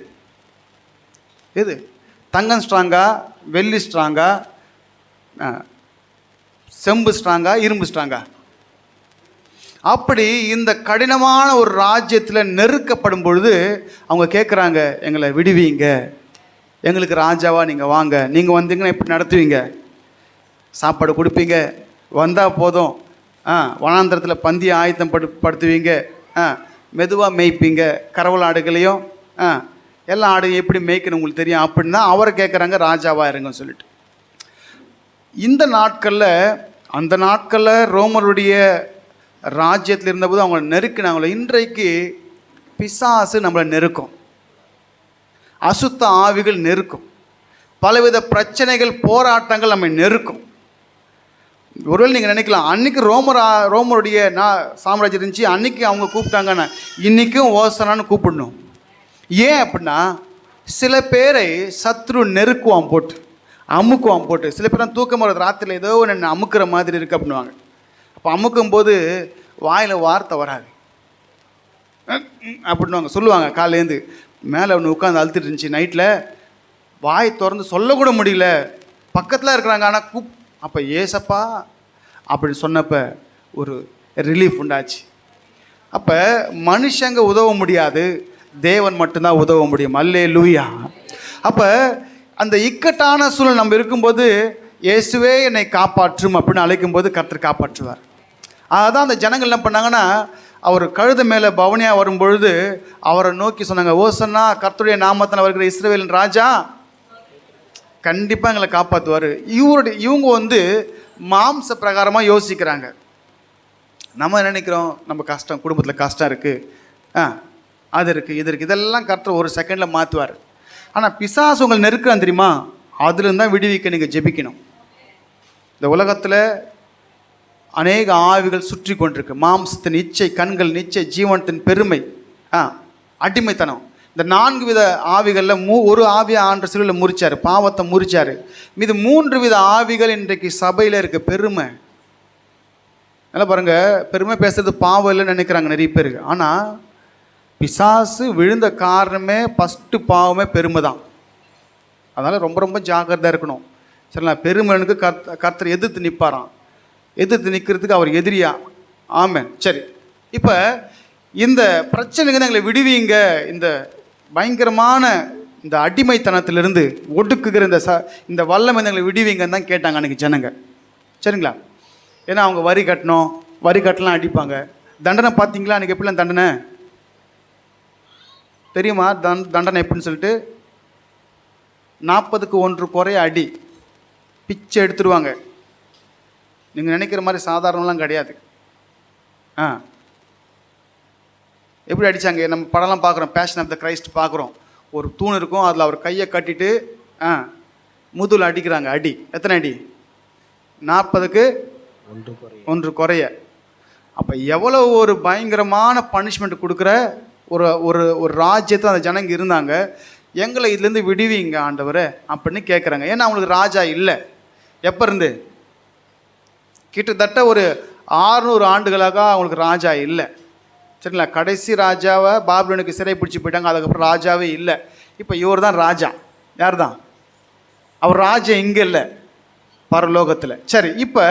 தங்கம் ஸ்ட்ராங்கா, வெள்ளி ஸ்ட்ராங்கா, செம்பு ஸ்ட்ராங்கா, இரும்பு ஸ்ட்ராங்கா? அப்படி இந்த கடினமான ஒரு ராஜ்யத்தில் நெருக்கப்படும் பொழுது அவங்க கேட்குறாங்க, எங்களை விடுவீங்க, எங்களுக்கு ராஜாவா நீங்கள் வாங்க, நீங்கள் வந்தீங்கன்னா எப்படி நடத்துவீங்க? சாப்பாடு கொடுப்பீங்க, வந்தால் போதும், வனாந்தரத்தில் பந்தியை ஆயத்தம் படுத்துவீங்க, மெதுவாக மேய்ப்பீங்க, கரவல் ஆடுகளையும் எல்லா ஆடையும் எப்படி மேய்க்கணும் உங்களுக்கு தெரியும் அப்படின்னு தான் அவரை கேட்குறாங்க, ராஜாவாக இருங்கன்னு சொல்லிட்டு. இந்த நாட்களில், அந்த நாட்களில் ரோமருடைய ராஜ்யத்தில் இருந்தபோது அவங்கள நெருக்கினாங்களோ, இன்றைக்கு பிசாசு நம்மளை நெருக்கும், அசுத்த ஆவிகள் நெருக்கும், பலவித பிரச்சனைகள், போராட்டங்கள் நம்மை நெருக்கும். ஒருவேளை நீங்கள் நினைக்கலாம், அன்றைக்கி ரோமருடைய சாம்ராஜ்யம் இருந்துச்சு, அன்றைக்கி அவங்க கூப்பிட்டாங்கன்னா இன்றைக்கும் ஓசனான்னு கூப்பிடணும். ஏன் அப்படின்னா சில பேரை சத்ரு நெருக்குவான் போட்டு, அமுக்குவான் போட்டு. சில பேர் தூக்கம் வர்றது ராத்திரியில் ஏதோ ஒன்று அமுக்கிற மாதிரி இருக்குது அப்படின்வாங்க. அப்போ அமுக்கும்போது வாயில் வார்த்தை வராது அப்படின்வாங்க, சொல்லுவாங்க. காலையிலேருந்து மேலே ஒன்று உட்காந்து அழுத்துட்டு இருந்துச்சு, நைட்டில் வாய் திறந்து சொல்லக்கூட முடியல, பக்கத்தில் இருக்கிறாங்க, ஆனால் அப்போ ஏசப்பா அப்படின்னு சொன்னப்போ ஒரு ரிலீஃப் உண்டாச்சு. அப்போ மனுஷங்க உதவ முடியாது, தேவன் மட்டும்தான் உதவ முடியும். அல்லேலூயா. அப்போ அந்த இக்கட்டான சூழல் நம்ம இருக்கும்போது இயேசுவே என்னை காப்பாற்றும் அப்படின்னு அழைக்கும்போது கர்த்தர் காப்பாற்றுவார். அதுதான் அந்த ஜனங்கள் என்ன பண்ணாங்கன்னா, அவர் கழுத மேலே பவனியாக வரும்பொழுது அவரை நோக்கி சொன்னாங்க, ஓசன்னா கர்த்தருடைய நாமத்தில் வருகிற இஸ்ரவேலின் ராஜா கண்டிப்பாக எங்களை காப்பாற்றுவார். இவங்க வந்து மாம்ச பிரகாரமாக யோசிக்கிறாங்க. நம்ம நினைக்கிறோம் நம்ம கஷ்டம், குடும்பத்தில் கஷ்டம் இருக்குது, அது இருக்குது, இது இருக்குது, இதெல்லாம் கர்த்தர் ஒரு செகண்டில் மாற்றுவார். ஆனால் பிசாசு உங்களை நெருக்கிறான் தெரியுமா, அதுலேருந்து தான் விடுவிக்க நீங்கள் ஜெபிக்கணும். இந்த உலகத்தில் அநேக ஆவிகள் சுற்றி கொண்டிருக்கு. மாம்சத்தின் இச்சை, கண்கள் நிச்சை, ஜீவனத்தின் பெருமை, அடிமைத்தனம். இந்த 4 வித ஆவிகளில் ஒரு ஆவியை ஆண்டவர் சிலுவையில் முறிச்சார், பாவத்தை முறிச்சார். மீது 3 வித ஆவிகள் இன்றைக்கு சபையில் இருக்குது. பெருமை, நல்லா பாருங்கள், பெருமை பேசுறது பாவம் இல்லைன்னு நினைக்கிறாங்க நிறைய பேர். ஆனால் பிசாசு விழுந்த காரணமே ஃபஸ்ட்டு பாவமே பெருமை தான். அதனால் ரொம்ப ரொம்ப ஜாக்கிரதையாக இருக்கணும். சரிங்களா? பெருமைனுக்கு கர்த்தர் எதிர்த்து நிற்பாராம். எதிர்த்து நிற்கிறதுக்கு அவர் எதிரியா? ஆமென். சரி, இப்போ இந்த பிரச்சனைங்க எங்களை விடுவீங்க, இந்த பயங்கரமான இந்த அடிமைத்தனத்திலிருந்து ஒடுக்குகிற இந்த வல்லமை எங்களை விடுவீங்கன்னு தான் கேட்டாங்க அன்றைக்கி ஜனங்க. சரிங்களா? ஏன்னா அவங்க வரி கட்டணும், வரி கட்டலாம் அடிப்பாங்க. தண்டனை பார்த்தீங்களா அன்றைக்கி? எப்படிலாம் தண்டனை தெரியுமா? தண்டனை எப்படின்னு சொல்லிட்டு 40க்கு 1 குறைய அடி, பிச்சை எடுத்துருவாங்க. நீங்கள் நினைக்கிற மாதிரி சாதாரணலாம் கிடையாது. எப்படி அடித்தாங்க? நம்ம படம்லாம் பார்க்குறோம், பேஷன் ஆஃப் த கிரைஸ்ட் பார்க்குறோம். ஒரு தூண் இருக்கும், அதில் அவர் கையை கட்டிட்டு முதுகில் அடிக்கிறாங்க. அடி எத்தனை அடி? 40க்கு 1 குறைய. அப்போ எவ்வளோ ஒரு பயங்கரமான பனிஷ்மெண்ட் கொடுக்குற ஒரு ஒரு ஒரு ராஜ்யத்தில் அந்த ஜனங்க இருந்தாங்க. எங்களை இதுலேருந்து விடுவீங்க ஆண்டவரை அப்படின்னு கேட்குறாங்க. ஏன்னா அவங்களுக்கு ராஜா இல்லை. எப்போ இருந்து? கிட்டத்தட்ட ஒரு 600 ஆண்டுகளாக அவங்களுக்கு ராஜா இல்லை. சரிங்களா? கடைசி ராஜாவை பாபிலோனுக்கு சிறை பிடிச்சி போயிட்டாங்க. அதுக்கப்புறம் ராஜாவே இல்லை. இப்போ இவர் தான் ராஜா. யார் தான் அவர்? ராஜா இங்கே இல்லை, பரலோகத்தில். சரி, இப்போ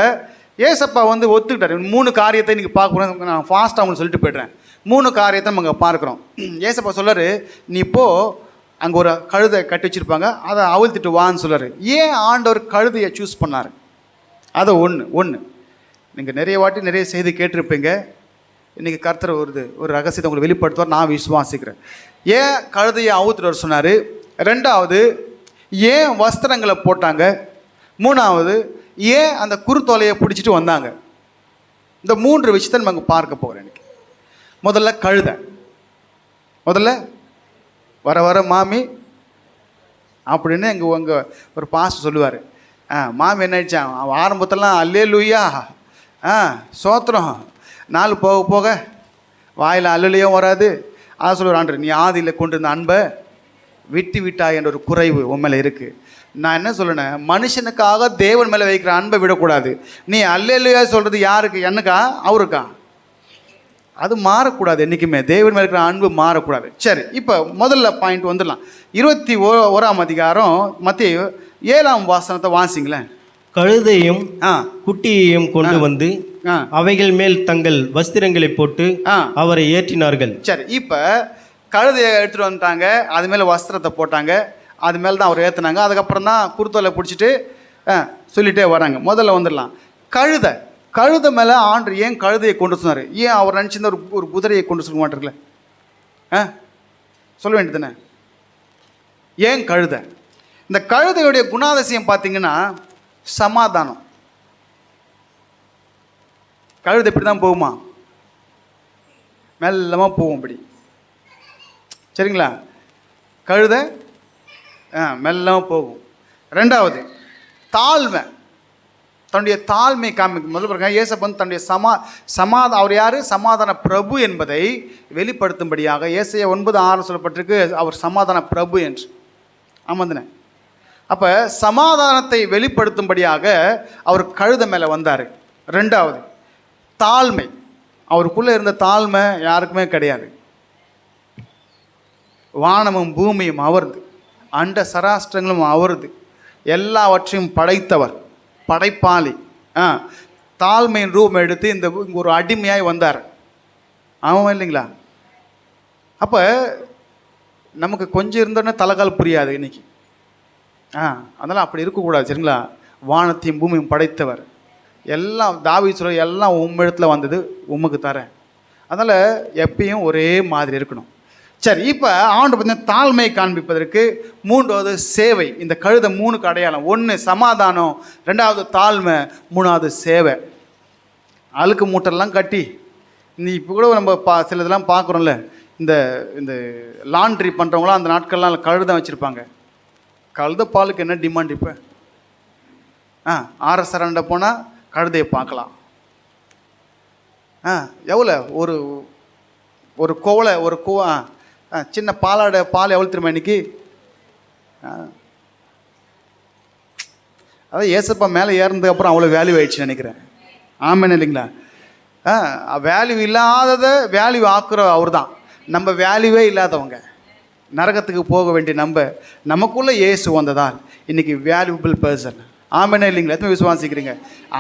ஏசப்பா ஒத்துக்கிட்டார். 3 காரியத்தை இன்றைக்கி பார்க்குறோம். நான் ஃபாஸ்ட்டாக அவங்களுக்கு சொல்லிட்டு போய்ட்றேன். 3 காரியத்தை நம்ம அங்கே பார்க்குறோம். ஏசப்பா சொல்கிறார், நீ இப்போது அங்கே ஒரு கழுதை கட்டி வச்சுருப்பாங்க, அதை அவிழ்த்துட்டு வான்னு சொல்கிறார். ஏன் ஆண்டவர் கழுதையை சூஸ் பண்ணார்? அதை ஒன்று நீங்கள் நிறைய வாட்டி நிறைய செய்தி கேட்டிருப்பீங்க. இன்றைக்கி கர்த்தர் ஒரு ரகசியத்தை உங்களுக்கு வெளிப்படுத்துவார், நான் விசுவாசிக்கிறேன். ஏன் கழுதையை அவுத்துட்டு வர சொன்னார்? 2வது, ஏன் வஸ்திரங்களை போட்டாங்க? 3வது, ஏன் அந்த குருத்தோலையை பிடிச்சிட்டு வந்தாங்க? இந்த 3 விஷயத்தை நம்ம அங்கே பார்க்க போகிறேன் இன்றைக்கி. முதல்ல கழுதை. முதல்ல வர மாமி அப்படின்னு அங்கே ஒரு பாஸ்டர் சொல்லுவார். மாமி என்ன ஆயிடுச்சான்? ஆரம்பத்திலாம் அல்லேலூயா சோத்திரம், நாள் போக போக வாயில் அல்லலையும் வராது. அதை சொல்லுவார் ஆண்டவர், நீ ஆதியில் கொண்டு இருந்த அன்பை விட்டா என்ற ஒரு குறைவு உன் மேலே இருக்குது. நான் என்ன சொல்லுனேன், மனுஷனுக்காக தேவன் மேலே வைக்கிற அன்பை விடக்கூடாது. நீ அல்லேலூயா சொல்கிறது யாருக்கு? என்னக்கா? அவருக்கா? அது மாறக்கூடாது. என்றைக்குமே தேவன் மேலே இருக்கிற அன்பு மாறக்கூடாது. சரி, இப்போ முதல்ல பாயிண்ட் வந்துடலாம். 21ஆம் அதிகாரம் மத்தேயு 7ஆம் வசனத்தை வாசிங்களேன்.
கழுதையும் குட்டியையும் கொண்டு வந்து அவைகள் மேல் தங்கள் வஸ்திரங்களை போட்டு அவரை ஏற்றினார்கள்.
சரி, இப்போ கழுதையை எடுத்துகிட்டு வந்துட்டாங்க, அது மேலே வஸ்திரத்தை போட்டாங்க, அது மேலே தான் அவர் ஏற்றுனாங்க. அதுக்கப்புறம் தான் குருத்தோலை பிடிச்சிட்டு சொல்லிகிட்டே வராங்க. முதல்ல வந்துடலாம். கழுதை மேலே ஆண்டவர் ஏன் கழுதையை கொண்டு சொன்னார்? ஏன் அவர் நினச்சிருந்த ஒரு குதிரையை கொண்டு சொல்ல மாட்டார்களே? சொல்ல வேண்டியது தானே? ஏன் கழுதை? இந்த கழுதையுடைய குணாதிசயம் பார்த்தீங்கன்னா சமாதானம். கழுதை இப்படி தான் போகுமா? மெல்லமாக போகும் இப்படி. சரிங்களா? கழுதை மெல்லமாக போகும். 2வது, தாழ்மை. தன்னுடைய தாழ்மை காமிக்கும். முதல்ல பாருங்க, ஏசப்பா தன்னுடைய அவர் யார்? சமாதான பிரபு என்பதை வெளிப்படுத்தும்படியாக ஏசாயா 9:6 சொல்லப்பட்டிருக்கு, அவர் சமாதான பிரபு என்று. ஆமாந்தனே? அப்போ சமாதானத்தை வெளிப்படுத்தும்படியாக அவர் கழுதை மேலே வந்தார். 2வது, தாழ்மை. அவருக்குள்ளே இருந்த தாழ்மை யாருக்குமே கிடையாது. வானமும் பூமியும் அவரது, அண்ட சராஷ்டிரங்களும் அவரது, எல்லாவற்றையும் படைத்தவர், படைப்பாளி. தாழ்மையின் ரூபம் எடுத்து இங்கே ஒரு அடிமையாய் வந்தார். ஆமாம் இல்லைங்களா? அப்போ நமக்கு கொஞ்சம் இருந்தோன்னே தலைகால் புரியாது இன்னைக்கு. அதனால் அப்படி இருக்கக்கூடாது. சரிங்களா? வானத்தையும் பூமியும் படைத்தவர், எல்லாம் தாவீது சொல்ல, எல்லாம் உம்மிடத்தில் வந்தது உமக்கு தரேன். அதனால் எப்பயும் ஒரே மாதிரி இருக்கணும். சரி, இப்போ ஆண்டு பார்த்தீங்கன்னா தாழ்மையை காண்பிப்பதற்கு 3வது சேவை. இந்த கழுதை 3க்கு அடையாளம். 1 சமாதானம், 2வது தாழ்மை, 3வது சேவை. அழுக்கு மூட்டெல்லாம் கட்டி, நீ இப்போ கூட நம்ம சில இதெல்லாம் பார்க்குறோம்ல, இந்த இந்த லாண்ட்ரி பண்ணுறவங்களாம் அந்த நாட்கள்லாம் கழுதை வச்சுருப்பாங்க. கழுத பாலுக்கு என்ன டிமாண்ட் இப்போ? ஆர்எஸ் அரண்டை போனால் கழுதையை பார்க்கலாம். எவ்வளோ ஒரு ஒரு கோவலை ஒரு சின்ன பாலாட பால் எவ்வளோ தெரியுமா இன்னைக்கு? அதான் ஏசப்பா மேலே ஏறினதுக்கப்புறம் அவ்வளோ வேல்யூ ஆயிடுச்சுன்னு நினைக்கிறேன். ஆமாம் இல்லைங்களா? வேல்யூ இல்லாததை வேல்யூ ஆக்குற அவர் தான். நம்ம வேல்யூவே இல்லாதவங்க, நரகத்துக்கு போக வேண்டிய நமக்குள்ளே இயேசு வந்ததால் இன்றைக்கி வேல்யூபிள் பர்சன். ஆமாம் இல்லைங்களா? எத்தனை விசுவாசிக்கிறீங்க?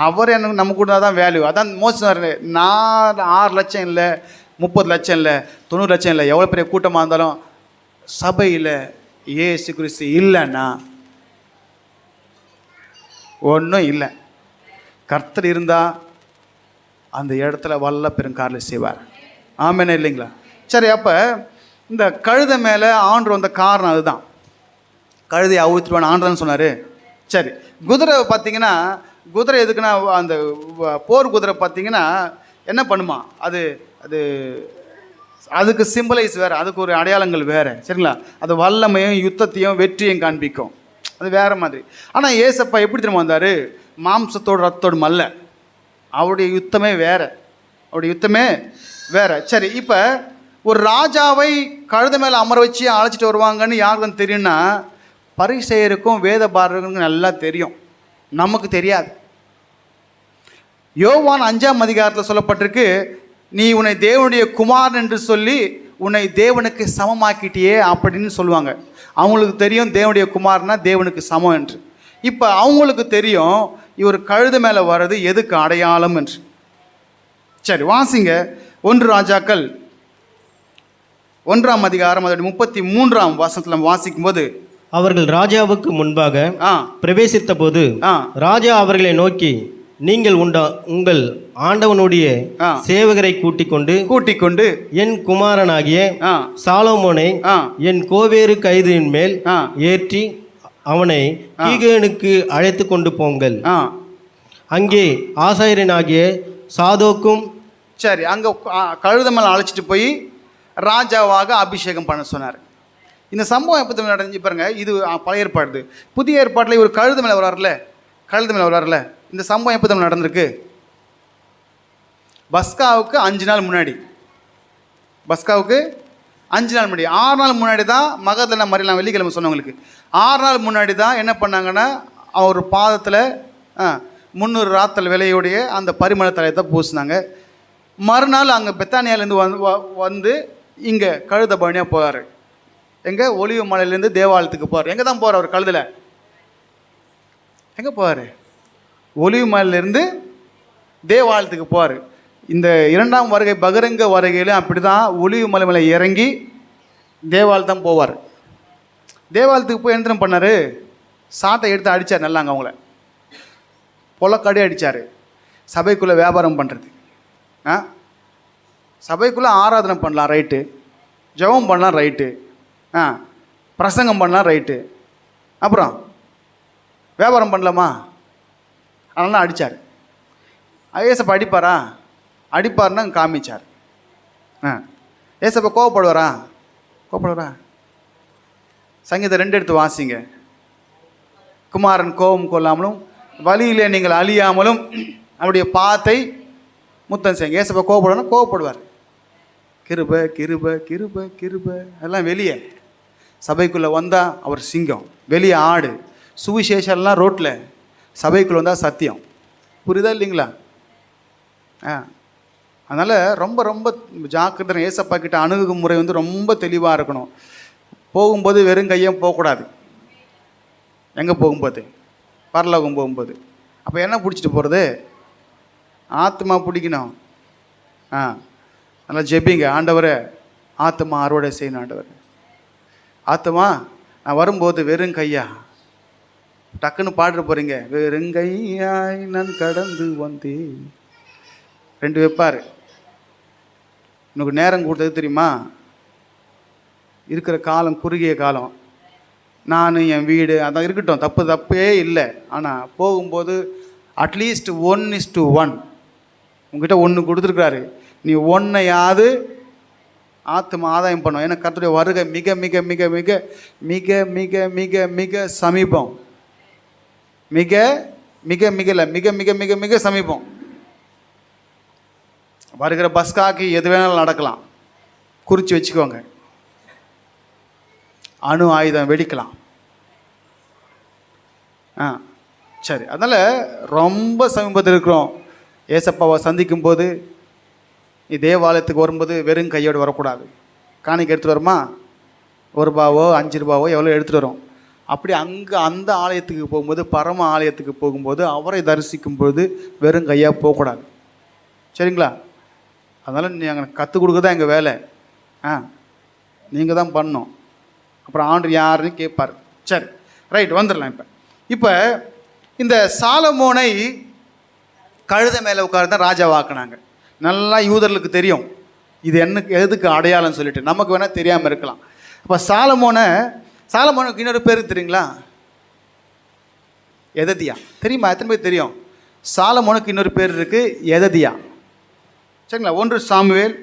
அவர் எனக்கு நம்ம கூட தான் வேல்யூ. அதான் மோசம். நான் 6 லட்சம் இல்லை, 30 லட்சம் இல்லை, 90 லட்சம் இல்லை, எவ்வளோ பெரிய கூட்டமாக இருந்தாலும் சபையில் இயேசு கிறிஸ்து இல்லைன்னா ஒன்றும் இல்லை. கர்த்தர் இருந்தால் அந்த இடத்துல வல்ல பெருங்காரில் செய்வார். ஆமாம் இல்லைங்களா? சரி, அப்போ இந்த கழுதை மேலே ஆண்டு வந்த காரணம் அதுதான். கழுதையை அவுத்துருவான்னு ஆண்டுன்னு சொன்னார். சரி, குதிரை பார்த்தீங்கன்னா, குதிரை எதுக்குன்னா, அந்த போர் குதிரை பார்த்தீங்கன்னா என்ன பண்ணுமா, அது அது அதுக்கு சிம்பலைஸ் வேறு, அதுக்கு ஒரு அடையாளங்கள் வேறு. சரிங்களா? அது வல்லமையும் யுத்தத்தையும் வெற்றியும் காண்பிக்கும். அது வேறு மாதிரி. ஆனால் ஏசப்பா எப்படி திரும்ப வந்தார்? மாம்சத்தோடு ரத்தோடு அல்ல. அவருடைய யுத்தமே வேறு, அவருடைய யுத்தமே வேறு. சரி, இப்போ ஒரு ராஜாவை கழுத மேலே அமர வச்சு அழைச்சிட்டு வருவாங்கன்னு யாருக்கும் தெரியும்னா, பரிசேயருக்கும் வேத பாரகருக்கும் நல்லா தெரியும், நமக்கு தெரியாது. யோவான் 5ஆம் அதிகாரத்தில் சொல்லப்பட்டிருக்கு, நீ உன்னை தேவனுடைய குமாரன் என்று சொல்லி உன்னை தேவனுக்கு சமமாக்கிட்டியே அப்படின்னு சொல்லுவாங்க. அவங்களுக்கு தெரியும் தேவனுடைய குமாரனா தேவனுக்கு சமம் என்று. இப்போ அவங்களுக்கு தெரியும் இவர் கழுத மேலே வர்றது எதுக்கு அடையாளம் என்று. சரி, வாசிங்க 1 ராஜாக்கள் 1ஆம் அதிகாரம் அதோட 33ஆம் வசனத்தில் நம்ம வாசிக்கும்போது,
அவர்கள் ராஜாவுக்கு முன்பாக பிரவேசித்த போது ராஜா அவர்களை நோக்கி, நீங்கள் உங்கள் ஆண்டவனுடைய சேவகரை கூட்டிக் கொண்டு என் குமாரனாகிய சாலோமோனை என் கோவேறு கைதின் மேல் ஏற்றி அவனை கீகேனுக்கு அழைத்து கொண்டு போங்கள். அங்கே ஆசாரியனாகிய சாதோக்கும்.
சரி, அங்கே கழுத மேலே அழைச்சிட்டு போய் ராஜாவாக அபிஷேகம் பண்ண சொன்னார். இந்த சம்பவம் எப்போ நடந்துச்சு பாருங்க. இது பழைய ஏற்பாடு. புதிய ஏற்பாட்டில் இவர் கழுத மேலே வராருல, இந்த சம்பவம் எப்போ நடந்திருக்கு? பஸ்காவுக்கு 5 நாள் முன்னாடி. 6 நாள் முன்னாடி தான் மகதலேனா மரியாதை வெள்ளிக்கிழமை சொன்னவங்களுக்கு 6 நாள் முன்னாடி தான் என்ன பண்ணாங்கன்னா, அவர் பாதத்தில் 300 ராத்தல் விலையுடைய அந்த பரிமள தலையத்தை பூசினாங்க. மறுநாள் அங்கே பெத்தானியாலேருந்து வந்து இங்கே கழுத பவனியாக போகிறார். எங்கே? ஒலிவு மலையிலேருந்து தேவாலயத்துக்கு போகிறார். எங்கே தான் போகிறார் அவர்? கழுதில் எங்கே போவார்? ஒலிவு மலையிலேருந்து தேவாலயத்துக்கு போவார். இந்த 2ஆம் வருகை பகிரங்க வருகையிலும் அப்படி தான் ஒலிவு மலை மேலே இறங்கி தேவாலயம் போவார். தேவாலயத்துக்கு போய் என்ன பண்ணார்? சாட்டை எடுத்து அடித்தார். நல்லாங்க அவங்கள பொலக்கடி அடித்தார். சபைக்குள்ளே வியாபாரம் பண்ணுறது. சபைக்குள்ளே ஆராதனை பண்ணலாம், ரைட்டு. ஜெபம் பண்ணலாம், ரைட்டு. பிரசங்கம் பண்ணலாம், ரைட்டு. அப்புறம் வியாபாரம் பண்ணலாமா? அதெல்லாம் அடித்தார். ஏசப்பா அடிப்பார்னா காமிச்சார். ஏசப்பா கோவப்படுவாரா? சங்கீதம் 2 எடுத்து வாசிங்க. குமாரன் கோபம் கொள்ளாமலும் வழியிலே நீங்கள் அழியாமலும் அவருடைய பாத்தை முத்தம் செய்யுங்க. ஏசப்பா கோவப்படுவார். கிருபை கிருபை கிருபை கிருபை எல்லாம் வெளியே. சபைக்குள்ளே வந்தால் அவர் சிங்கம், வெளியே ஆடு. சுவிசேஷம்லாம் ரோட்டில், சபைக்குள்ளே வந்தால் சத்தியம். புரியுதா இல்லைங்களா? அதனால் ரொம்ப ரொம்ப ஜாக்கிரதை. ஏசப்பா கிட்ட அணுகுமுறை ரொம்ப தெளிவாக இருக்கணும். போகும்போது வெறும் கையும் போகக்கூடாது. எங்கே போகும்போது? பரலோகம் போகும்போது. அப்போ என்ன பிடிச்சிட்டு போகிறது? ஆத்மா பிடிக்கணும். நல்லா ஜெபிங்க, ஆண்டவரை ஆத்மா அறுவடை செய்யணும். ஆண்டவர் ஆத்மா நான் வரும்போது வெறும் கையா, டக்குன்னு பாடுற போகிறீங்க, வெறுங்கையாய் நான் கடந்து வந்தேன். 2 வைப்பார். எனக்கு நேரம் கொடுத்தது தெரியுமா? இருக்கிற காலம் குறுகிய காலம். நான் என் வீடு அதான் இருக்கட்டும், தப்பே இல்லை. ஆனால் போகும்போது அட்லீஸ்ட் 1:1 உங்ககிட்ட ஒன்று கொடுத்துருக்குறாரு, நீ ஒன்றையாவது ஆத்ம ஆதாயம் பண்ணும். ஏன்னா கர்த்தருடைய வருகை மிக மிக மிக மிக மிக மிக மிக மிக சமீபம். மிக மிக மிக இல்லை, மிக மிக மிக மிக சமீபம். வருகிற பஸ்காக்கு எது வேணாலும் நடக்கலாம், குறித்து வச்சுக்கோங்க. அணு ஆயுதம் வெடிக்கலாம். சரி, அதனால் ரொம்ப சமீபத்தில் இருக்கிறோம். ஏசப்பாவை சந்திக்கும் போது நீ தேவாலயத்துக்கு வரும்போது வெறும் கையோடு வரக்கூடாது. காணிக்கை எடுத்துகிட்டு வருமா, ₹1 ₹5 எவ்வளோ எடுத்துகிட்டு வரோம். அப்படி அங்கே அந்த ஆலயத்துக்கு போகும்போது, பரம ஆலயத்துக்கு போகும்போது, அவரை தரிசிக்கும்போது வெறும் கையாக போகக்கூடாது. சரிங்களா? அதனால் நாங்கள் கற்றுக் கொடுக்க தான் எங்கள் வேலை. நீங்கள் தான் பண்ணணும். அப்புறம் ஆண்டு யாருன்னு கேட்பார். சரி, ரைட், வந்துடலாம். இப்போ இந்த சாலமோனை கழுதை மேலே உட்கார்ந்து தான் ராஜாவாக்குனாங்க. நல்லா யூதர்களுக்கு தெரியும் இது எதுக்கு அடையாளம் சொல்லிட்டு. நமக்கு வேணால் தெரியாமல் இருக்கலாம். அப்போ சாலமோனுக்கு இன்னொரு பேர் தெரியுங்களா? எததியா. தெரியுமா? எத்தனை பேர் தெரியும்? சாலமோனுக்கு இன்னொரு பேர் இருக்குது, எததியா. சரிங்களா? 1 சாமுவேல்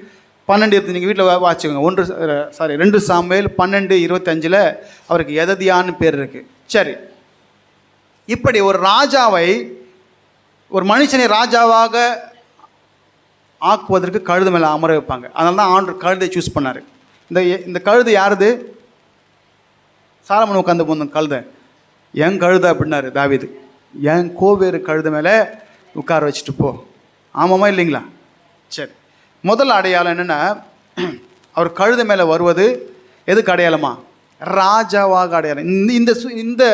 12 நீங்கள் வீட்டில் வாசிக்கோங்க. 2 சாமுவேல் 12:25 அவருக்கு எததியான்னு பேர் இருக்குது. சரி, இப்படி ஒரு ராஜாவை, ஒரு மனுஷனை ராஜாவாக ஆக்குவதற்கு கழுது மேலே அமர வைப்பாங்க. அதனால தான் ஆண்டவர் கழுதை சூஸ் பண்ணார். இந்த கழுது யாருது? சாலமோன் உட்காந்து போன கழுதை. என் கழுதை அப்படின்னாரு தாவீது. என் கோவேறு கழுதை மேலே உட்கார வச்சுட்டு போ. ஆமாமா இல்லைங்களா? சரி, முதல் அடையாளம் என்னென்னா, அவர் கழுதை மேலே வருவது எதுக்கு அடையாளமா? ராஜாவாக அடையாளம். இந்த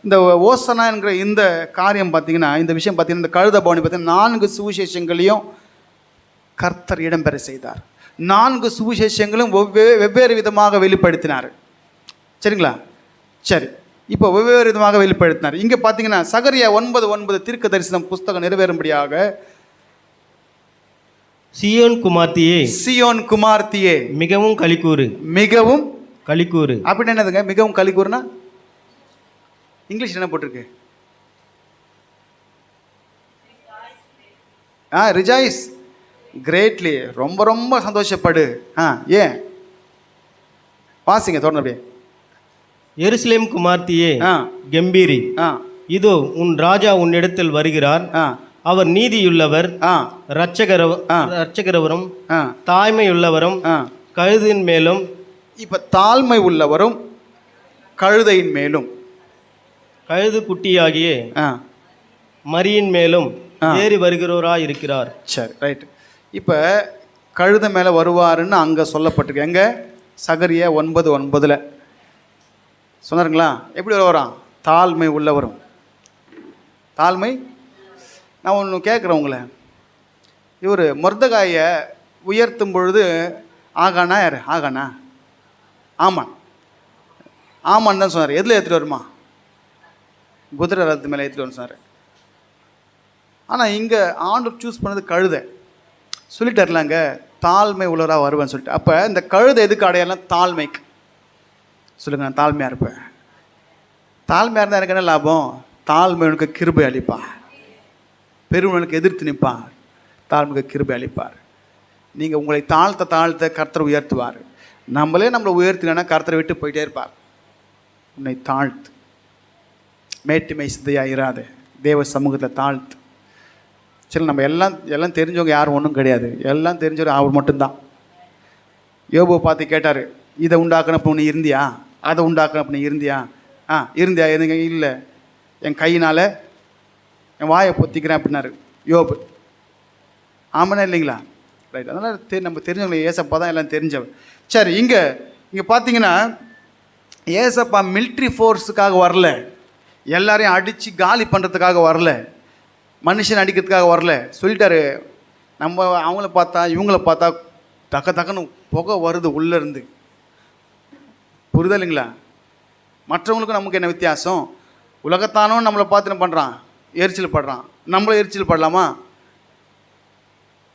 இந்த ஓசனா என்கிற இந்த காரியம் பார்த்தீங்கன்னா, இந்த விஷயம் பார்த்தீங்கன்னா, இந்த கழுத பவனி பார்த்தீங்கன்னா 4 சுவிசேஷங்களையும் கர்த்தர் இடம்பெற செய்தார். 4 சுவிசேஷங்களும் வெவ்வேறு விதமாக வெளிப்படுத்தினார். சரிங்களா? சரி, இப்போ வெவ்வேறு விதமாக வெளிப்படுத்தினார். இங்கே பார்த்தீங்கன்னா சகரியா 9:9 தீர்க்க தரிசனம் புஸ்தகம் நிறைவேறும்படியாக,
சியோன் குமார்த்தியே,
சியோன் குமார்த்தியே
மிகவும் களிக்கூறு,
மிகவும்
களிக்கூறு.
அப்படின்னு என்னதுங்க மிகவும் களிக்கூறுனா? இங்கிலீஷ் என்ன போட்டிருக்கு? ரிஜாய்ஸ் கிரேட்லி, ரொம்ப ரொம்ப சந்தோஷப்படு. ஏன் வாசிங்க தொடர்ந்து அப்படியே.
எருசலேம் குமார்த்தியே கம்பீரி, இதோ உன் ராஜா உன்னிடத்தில் வருகிறார். அவர் நீதியுள்ளவர், இரட்சகரவரும், தாய்மையுள்ளவரும், கழுதின் மேலும்.
இப்ப தாழ்மை உள்ளவரும் கழுதையின் மேலும்,
கழுது குட்டியாகிய மரியின் மேலும் ஏறி வருகிறவராய் இருக்கிறார்.
சரி, ரைட். இப்போ கழுதை மேலே வருவாருன்னு அங்கே சொல்லப்பட்டிருக்கு. எங்கே? சகரியா 9:9 சொன்னாருங்களா? எப்படி வருவாராம்? தாழ்மை உள்ளவரும். தாழ்மை. நான் ஒன்று கேட்குறேன் உங்களை. இவர் மொர்தகாயை உயர்த்தும் பொழுது ஆகானா யார்? ஆகானா? ஆமான் தான் சொன்னார். எதில் ஏற்றிட்டு வருமா? குதிரை ரத்து மேலே ஏற்றிட்டு வரும்னு சொன்னார். ஆனால் இங்கே ஆண்டவர் சூஸ் பண்ணது கழுதை. சொல்லிட்டார்லாங்க, தாழ்மை உள்ளவராக வருவேன்னு சொல்லிட்டு. அப்போ இந்த கழுதை எதுக்கு அடையாளம்? தாழ்மைக்கு. சொல்லுங்கள், நான் தாழ்மையாக இருப்பேன். தாழ்மையாக இருந்தால் எனக்கு என்ன லாபம்? தாழ்மையுனுக்கு கிருபை அளிப்பார். பெருமனுக்கு எதிர்த்து நிற்பார். தாழ்மைக்கு கிருபை அளிப்பார். நீங்கள் உங்களை தாழ்த்த கர்த்தரை உயர்த்துவார். நம்மளே நம்மளை உயர்த்தினா கர்த்தரை விட்டு போயிட்டே இருப்பார். உன்னை தாழ்த்து, மேட்டுமை சிந்தையாக இராது, தேவ சமூகத்தில் தாழ்த்து. சரி, நம்ம எல்லாம் தெரிஞ்சவங்க யாரும் ஒன்றும் கிடையாது. எல்லாம் தெரிஞ்சவர் அவர் மட்டும்தான். யோபுவை பார்த்து கேட்டார், இதை உண்டாக்குனப்போ நீ இருந்தியா? அதை உண்டாக்குனப்போ நீ இருந்தியா? இருந்தியா? எதுங்க? இல்லை, என் கையினால் என் வாயை பொத்திக்கிறேன் அப்படின்னாரு யோபு. ஆமாண்ணா இல்லைங்களா? ரைட். அதனால் நம்ம தெரிஞ்சவங்களை ஏசப்பா தான் எல்லாம் தெரிஞ்சவர். சரி, இங்கே பார்த்தீங்கன்னா ஏசப்பா மிலிட்ரி ஃபோர்ஸுக்காக வரல, எல்லாரையும் அடித்து காலி பண்ணுறதுக்காக வரல, மனுஷன் அடிக்கிறதுக்காக வரல. சொல்லிட்டாரு, நம்ம அவங்கள பார்த்தா இவங்கள பார்த்தா தக்கன்னு புகை வருது உள்ளேருந்து. புரிதல் இல்லைங்களா? மற்றவங்களுக்கும் நமக்கு என்ன வித்தியாசம்? உலகத்தானவன் நம்மளை பார்த்து என்ன பண்ணுறான்? எரிச்சல் படுறான். நம்மளை எரிச்சல் படலாமா?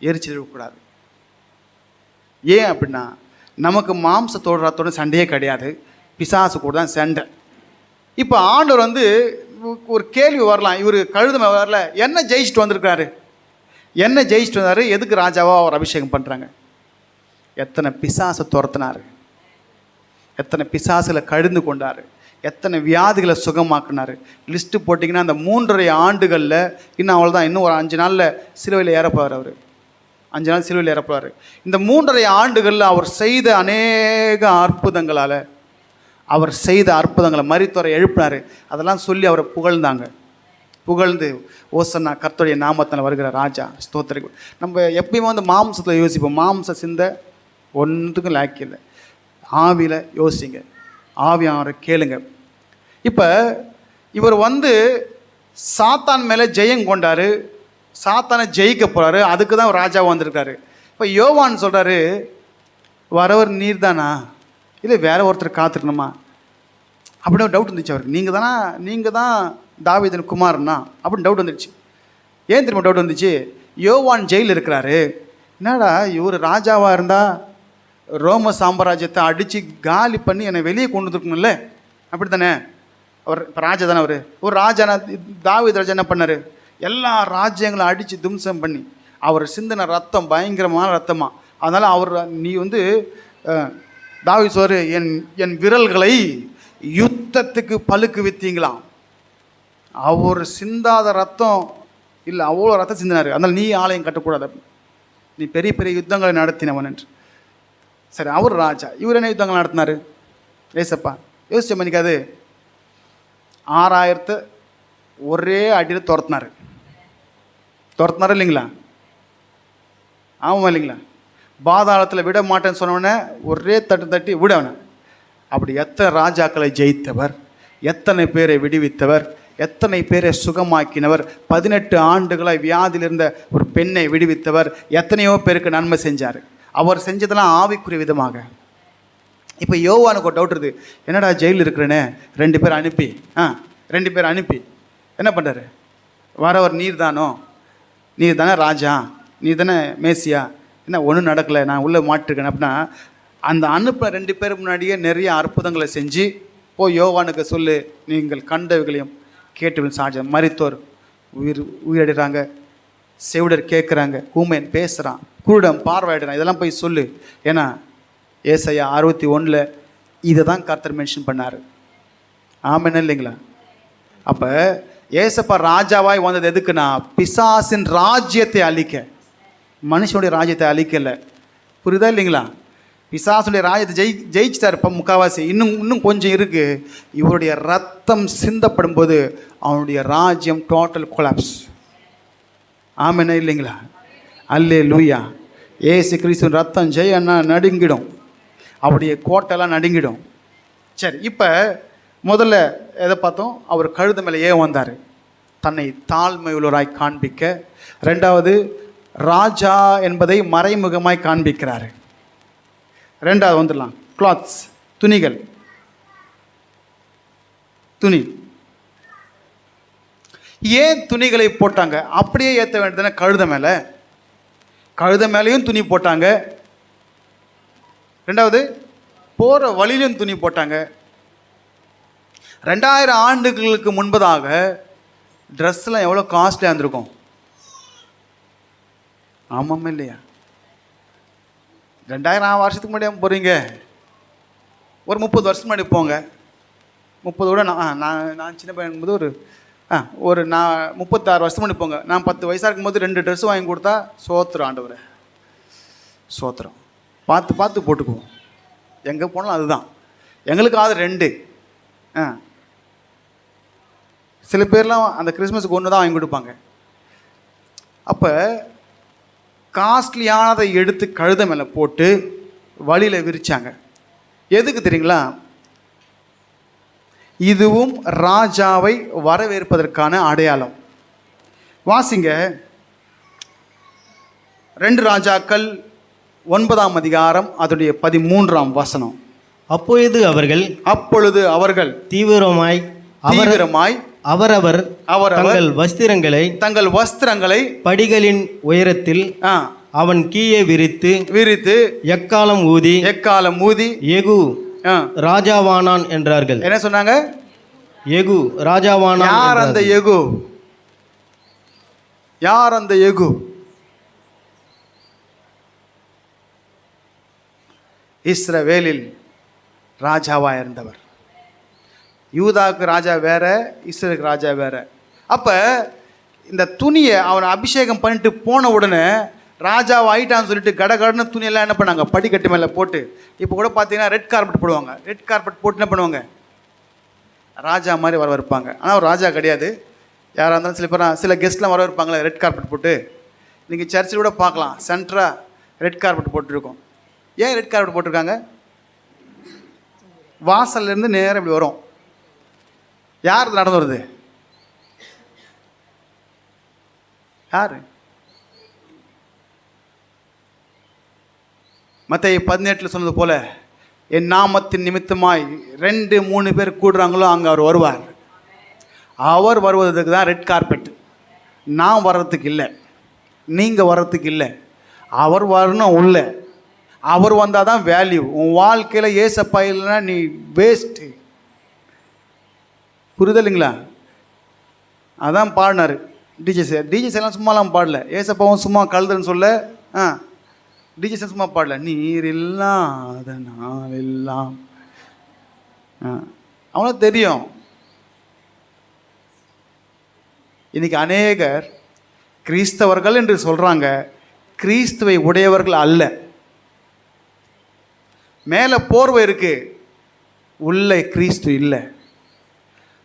எரிச்சல் இருக்கக்கூடாது. ஏன் அப்படின்னா, நமக்கு மாம்சத்தோட ரத்தோட சண்டையே கிடையாது, பிசாசு கூட தான் சண்டை. இப்போ ஆண்டவர் ஒரு கேள்வி வரலாம், இவர் கழுதை வரல, என்ன ஜெயிச்சுட்டு வந்திருக்காரு? என்ன ஜெயிச்சுட்டு வந்தாரு, எதுக்கு ராஜாவா அவர் அபிஷேகம் பண்ணுறாங்க? எத்தனை பிசாசை துரத்தினார், எத்தனை பிசாசுகளை கழிந்து கொண்டார், எத்தனை வியாதிகளை சுகமாக்குனார். லிஸ்ட்டு போட்டிங்கன்னா அந்த 3.5 ஆண்டுகளில் இன்னும் அவ்வளோதான், இன்னும் ஒரு 5 நாளில் சிலுவையில் ஏறப்போவார். அவர் 5 நாள் சிலுவையில் ஏறப்போவார். இந்த 3.5 ஆண்டுகளில் அவர் செய்த அநேக அற்புதங்களால், அவர் செய்த அற்புதங்களை மரித்தோரை எழுப்பினார். அதெல்லாம் சொல்லி அவரை புகழ்ந்து ஓசன்னா கர்த்தருடைய நாமத்தில் வருகிற ராஜா ஸ்தோத்திரம். நம்ம எப்பயுமே வந்து மாம்சத்தில் யோசிப்போம். மாம்ச சிந்தை ஒன்றுக்கும் லாக்கி இல்லை. ஆவியில் யோசிங்க, ஆவியானவரை கேளுங்க. இப்போ இவர் வந்து சாத்தான் மேலே ஜெயம் கொண்டார், சாத்தானை ஜெயிக்க போகிறாரு. அதுக்கு தான் ராஜா வந்திருக்காரு. இப்போ யோவான் சொல்கிறாரு, வரவர் நீர் தானா, இல்லை வேற ஒருத்தர் காத்துக்கணுமா அப்படின்னு ஒரு டவுட் இருந்துச்சு அவருக்கு. நீங்கள் தான் தாவீதின் குமாரனா அப்படின்னு டவுட் வந்துடுச்சு. ஏன் திரும்ப டவுட் வந்துச்சு? யோவான் ஜெயிலில் இருக்கிறாரு. என்னடா இவர் ராஜாவாக இருந்தால் ரோம சாம்ராஜ்யத்தை அடித்து காலி பண்ணி என்னை வெளியே கொண்டு வந்துருக்கணும்ல, அப்படி தானே? அவர் இப்போ ராஜா தானே, ஒரு ராஜா. தாவீது ராஜா என்ன பண்ணார்? எல்லா ராஜ்யங்களும் அடித்து தும்சம் பண்ணி அவர் சிந்தின ரத்தம் பயங்கரமான ரத்தமாக. அதனால் அவர் நீ வந்து தாவீது சொல்றாரு, என் விரல்களை யுத்தத்துக்கு பழுக்கு வித்தீங்களாம். அவர் சிந்தாத ரத்தம் இல்லை, அவ்வளோ ரத்தம் சிந்தினார். அதனால் நீ ஆலயம் கட்டக்கூடாது, நீ பெரிய பெரிய யுத்தங்களை நடத்தினவன் என்று. சரி, அவர் ராஜா, இவர் என்ன யுத்தங்கள் நடத்தினார்? ஏசப்பா யோசிச்ச மணிக்காது 6000 ஒரே அடியில் துரத்தினார் இல்லைங்களா? ஆமாம் இல்லைங்களா? பாதாளத்தில் விட மாட்டேன்னு சொன்னவொடனே ஒரே தட்டி விடவன. அப்படி எத்தனை ராஜாக்களை ஜெயித்தவர், எத்தனை பேரை விடுவித்தவர், எத்தனை பேரை சுகமாக்கினவர், 18 ஆண்டுகளாய் வியாதியில் இருந்த ஒரு பெண்ணை விடுவித்தவர், எத்தனையோ பேருக்கு நன்மை செஞ்சார். அவர் செஞ்சதெல்லாம் ஆவிக்குரிய விதமாக. இப்போ யோவானுக்கு ஒரு டவுட் இருக்குது, என்னடா ஜெயிலில் இருக்கிறேனே, 2 பேர் அனுப்பி என்ன பண்ணுறாரு? வரவர் நீர் தானே ராஜா, நீர் தானே மேசியா, என்ன ஒன்றும் நடக்கலை, நான் உள்ளே மாட்டிருக்கேன் அப்படின்னா, அந்த அனுப்பின 2 பேர் முன்னாடியே நிறைய அற்புதங்களை செஞ்சு யோவானுக்கு சொல்லு, நீங்கள் கண்டவைகளையும் கேட்டு சாட்சி. மரித்தோர் உயிரடைகிறாங்க, செவிடர் கேட்குறாங்க, ஊமையன் பேசுகிறான், குருடம் பார்வையிடுறான், இதெல்லாம் போய் சொல்லு. ஏன்னா ஏசாயா 61 இதை தான் கர்த்தர் மென்ஷன் பண்ணார். ஆமென் இல்லைங்களா? அப்போ ஏசப்பா ராஜாவாய் வந்தது எதுக்குன்னா, பிசாசின் ராஜ்யத்தை அழிக்க, மனுஷனுடைய ராஜ்யத்தை அழிக்கலை. புரியுதா இல்லைங்களா? பிசாசுடைய ராஜ்யத்தை ஜெயிச்சிட்டார் இப்போ முக்கால்வாசி. இன்னும் கொஞ்சம் இருக்குது. இவருடைய ரத்தம் சிந்தப்படும் போது அவனுடைய ராஜ்யம் டோட்டல் கொலாப்ஸ். ஆமென் இல்லைங்களா? அல்லேலூயா. ஏசு கிறிஸ்துவின் ரத்தம் ஜெயன்னா நடுங்கிடும், அவருடைய கோட்டெல்லாம் நடுங்கிடும். சரி, இப்போ முதல்ல எதை பார்த்தோம்? அவர் கழுத மேலே ஏன் வந்தார்? தன்னை தாழ்மையுள்ளவராய் காண்பிக்க. 2வது ராஜா என்பதை மறைமுகமாய் காண்பிக்கிறார். 2வது வந்துடலாம், கிளாத்ஸ், துணிகள், துணி. ஏன் துணிகளை போட்டாங்க? அப்படியே ஏற்ற வேண்டியதுன்னா கழுத மேலேயும் துணி போட்டாங்க. 2வது போகிற வழியிலும் துணி போட்டாங்க. 2000 ஆண்டுகளுக்கு முன்பதாக ட்ரெஸ்லாம் எவ்வளோ காஸ்ட்லியாக இருந்திருக்கும். ஆமாம் இல்லையா? 2000 வருஷத்துக்கு முன்னாடி போகிறீங்க, ஒரு 30 வருஷம் முன்னாடி போங்க. 30 விட நான் சின்ன பையன் இருக்கும்போது ஒரு நான் 36 வருஷம் முன்னாடி போங்க. நான் 10 வயசாக இருக்கும்போது 2 ட்ரெஸ் வாங்கி கொடுத்தா சோத்திரம் ஆண்டவரை, சோத்திரம். பார்த்து போட்டுக்குவோம். எங்கே போனாலும் அதுதான் எங்களுக்கு. அது 2. சில பேர்லாம் அந்த கிறிஸ்மஸுக்கு 1 தான் வாங்கி கொடுப்பாங்க. அப்போ காஸ்ட்லியானதை எடுத்து கழுத மேலே போட்டு வழியில் விரிச்சாங்க. எதுக்கு தெரியுங்களா? இதுவும் ராஜாவை வரவேற்பதற்கான அடையாளம். வாசிங்க 2 ராஜாக்கள் 9ஆம் அதிகாரம் அதனுடைய 13ஆம் வசனம்.
அப்பொழுது அவர்கள் தீவிரமாய் அவரவர் தங்கள் வஸ்திரங்களை படிகளின் உயரத்தில் அவன் கீழே விரித்து எக்காலம் ஊதி யெகூ ராஜாவானான் என்றார்கள்.
என்ன சொன்னாங்க?
யெகூ ராஜாவானான்.
யார் அந்த யெகூ? இஸ்ரவேலில் ராஜாவாக இருந்தவர். யூதாவுக்கு ராஜா வேற, இஸ்ரவேலுக்கு ராஜா வேற. அப்போ இந்த துணியை அவனை அபிஷேகம் பண்ணிட்டு போன உடனே ராஜாவை ஆயிட்டான்னு சொல்லிட்டு கடகடன்னு துணியெல்லாம் என்ன பண்ணாங்க, படிக்கட்டு மேலே போட்டு. இப்போ கூட பார்த்தீங்கன்னா ரெட் கார்பெட் போடுவாங்க. ரெட் கார்பெட் போட்டு என்ன பண்ணுவாங்க, ராஜா மாதிரி வரவேற்பாங்க. ஆனால் அவர் ராஜா கிடையாது. யாராக இருந்தாலும் சில பேர் சில கெஸ்ட்லாம் வரவேற்பாங்களே ரெட் கார்பெட் போட்டு. நீங்கள் சர்ச்சில் கூட பார்க்கலாம், சென்டராக ரெட் கார்பெட் போட்டுருக்கோம். ஏன் ரெட் கார்பெட் போட்டிருக்காங்க? வாசல்லேருந்து நேரம் இப்படி வரும். யார் இது நடந்து வருது? யார்? மத்தேயு 18 சொன்னது போல, என் நாமத்தின் நிமித்தமாய் 2-3 பேர் கூடுறாங்களோ அங்கே அவர் வருவார். அவர் வருவதற்கு தான் ரெட் கார்பெட். நான் வர்றதுக்கு இல்லை, நீங்கள் வர்றதுக்கு இல்லை. அவர் வரணும் உள்ள. அவர் வந்தால் தான் வேல்யூ. உன் வாழ்க்கையில் ஏசப்பா இல்லைன்னா நீ வேஸ்ட்டு. புரிதல்லைங்களா? அதான் பாடினார் டிஜிஸ் எல்லாம் சும்மாலாம் பாடல. ஏசப்பாவும் சும்மா கழுதுன்னு சொல்ல, டிஜிஸ் சும்மா பாடல. நீர் இல்லாத நாள் எல்லாம் அவனுக்கு தெரியும். இன்னைக்கு அநேகர் கிறிஸ்தவர்கள் என்று சொல்கிறாங்க, கிறிஸ்துவை உடையவர்கள் அல்ல. மேலே போர்வை இருக்கு, உள்ளே கிறிஸ்து இல்லை.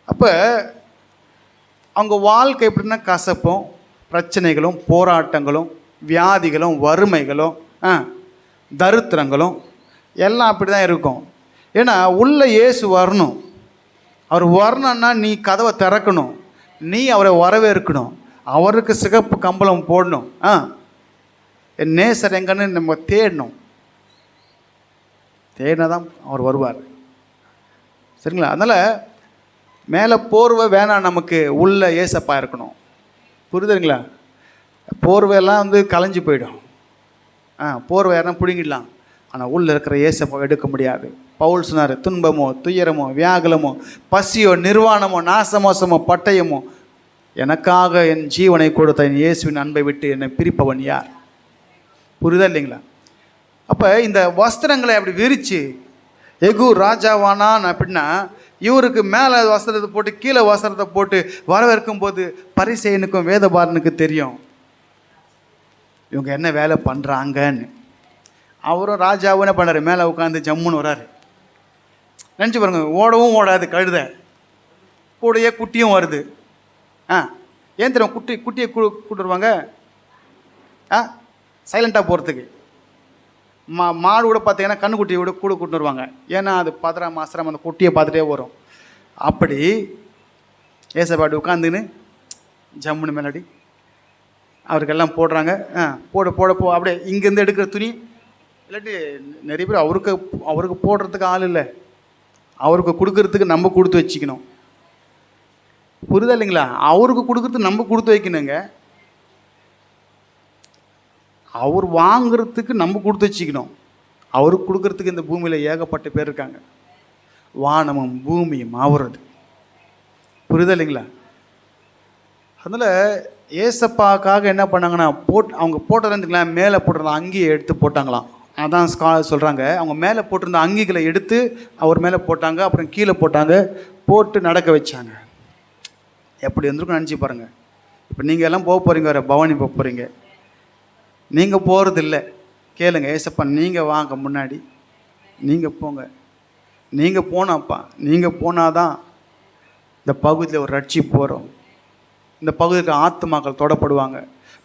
அப்போ அவங்க வாழ்க்கை எப்படின்னா கசப்பும் பிரச்சனைகளும் போராட்டங்களும் வியாதிகளும் வறுமைகளும் தரித்திரங்களும் எல்லாம் அப்படி தான் இருக்கும். ஏன்னா உள்ளே இயேசு வரணும். அவர் வரணும்னா நீ கதவை திறக்கணும், நீ அவரை வரவேற்கணும், அவருக்கு சிகப்பு கம்பளம் போடணும். என் நேசர் எங்கன்னு நம்ம தேடணும். தேடினா தான் அவர் வருவார். சரிங்களா? அதனால் மேலே போர்வை வேணாம், நமக்கு உள்ள ஏசப்பா இருக்கணும். புரியுதுங்களா? போர்வையெல்லாம் வந்து கலைஞ்சி போயிடும். போர்வை யாரும் பிடுங்கிடலாம், ஆனால் உள்ளே இருக்கிற ஏசப்பா எடுக்க முடியாது. பவுல் சொன்னார், துன்பமோ துயரமோ வியாகுலமோ பசியோ நிர்வாணமோ நாசமோசமோ பட்டயமோ எனக்காக என் ஜீவனை கொடுத்த என் இயேசுவின் அன்பை விட்டு என்னை பிரிப்பவன் யார்? புரியுதா இல்லைங்களா? அப்போ இந்த வஸ்திரங்களை அப்படி விரித்து எகு ராஜாவானான் அப்படின்னா, இவருக்கு மேலே வஸ்திரத்தை போட்டு கீழே வஸ்திரத்தை போட்டு வரவேற்கும் போது பரிசேயனுக்கும் வேதபாரனுக்கு தெரியும் இவங்க என்ன வேலை பண்ணுறாங்கன்னு. அவரும் ராஜாவும் என்ன பண்ணுறாரு, மேலே உட்காந்து ஜம்முன்னு வராரு. நினச்சி பாருங்க, ஓடவும் ஓடாது கழுத, கூடையே குட்டியும் வருது. ஏன் தெரியும் குட்டியை கூட்டுருவாங்க சைலண்ட்டாக போகிறதுக்கு. மாடு கூட பார்த்தீங்கன்னா கண்ணுக்குட்டியை கூட கூட்டு வருவாங்க. ஏன்னா அது 10 மாதம் அந்த குட்டியை பார்த்துட்டே வரும். அப்படி ஏசப்பாடி உட்காந்துன்னு ஜம்முன்னு மேலடி அவருக்கெல்லாம் போடுறாங்க. போட அப்படியே இங்கேருந்து எடுக்கிற துணி இல்லாட்டி நிறைய பேர் அவருக்கு போடுறதுக்கு ஆள் இல்லை, அவருக்கு கொடுக்கறதுக்கு நம்ம கொடுத்து வச்சுக்கணும். புரியுதா இல்லைங்களா? அவருக்கு கொடுக்கறதுக்கு நம்ம கொடுத்து வைக்கணுங்க. அவர் வாங்கிறதுக்கு நம்ம கொடுத்து வச்சுக்கணும். அவருக்கு கொடுக்கறதுக்கு இந்த பூமியில் ஏகப்பட்ட பேர் இருக்காங்க. வானமும் பூமியும் அவரது. புரியுதா இல்லைங்களா? அதனால் ஏசப்பாக்காக என்ன பண்ணாங்கன்னா, அவங்க போட்டிருந்துக்கலாம், மேலே போட்டிருந்த அங்கியை எடுத்து போட்டாங்களாம். அதான் ஸ்காலர் சொல்கிறாங்க, அவங்க மேலே போட்டிருந்த அங்கிகளை எடுத்து அவர் மேலே போட்டாங்க, அப்புறம் கீழே போட்டு நடக்க வச்சாங்க. எப்படி இருந்திருக்கும் நினச்சி பாருங்கள். இப்போ நீங்கள் எல்லாம் போக போகிறீங்க, வேறு பவானி போக போகிறீங்க. நீங்கள் போகிறது இல்லை, கேளுங்க, ஏசப்பா நீங்கள் வாங்க முன்னாடி, நீங்கள் போங்க. நீங்கள் போனாப்பா, நீங்கள் போனாதான் இந்த பகுதியில் ஒரு ரட்சிப்பு வரும். இந்த பகுதிக்கு ஆத்துமாக்கள் தொடப்படுவாங்க.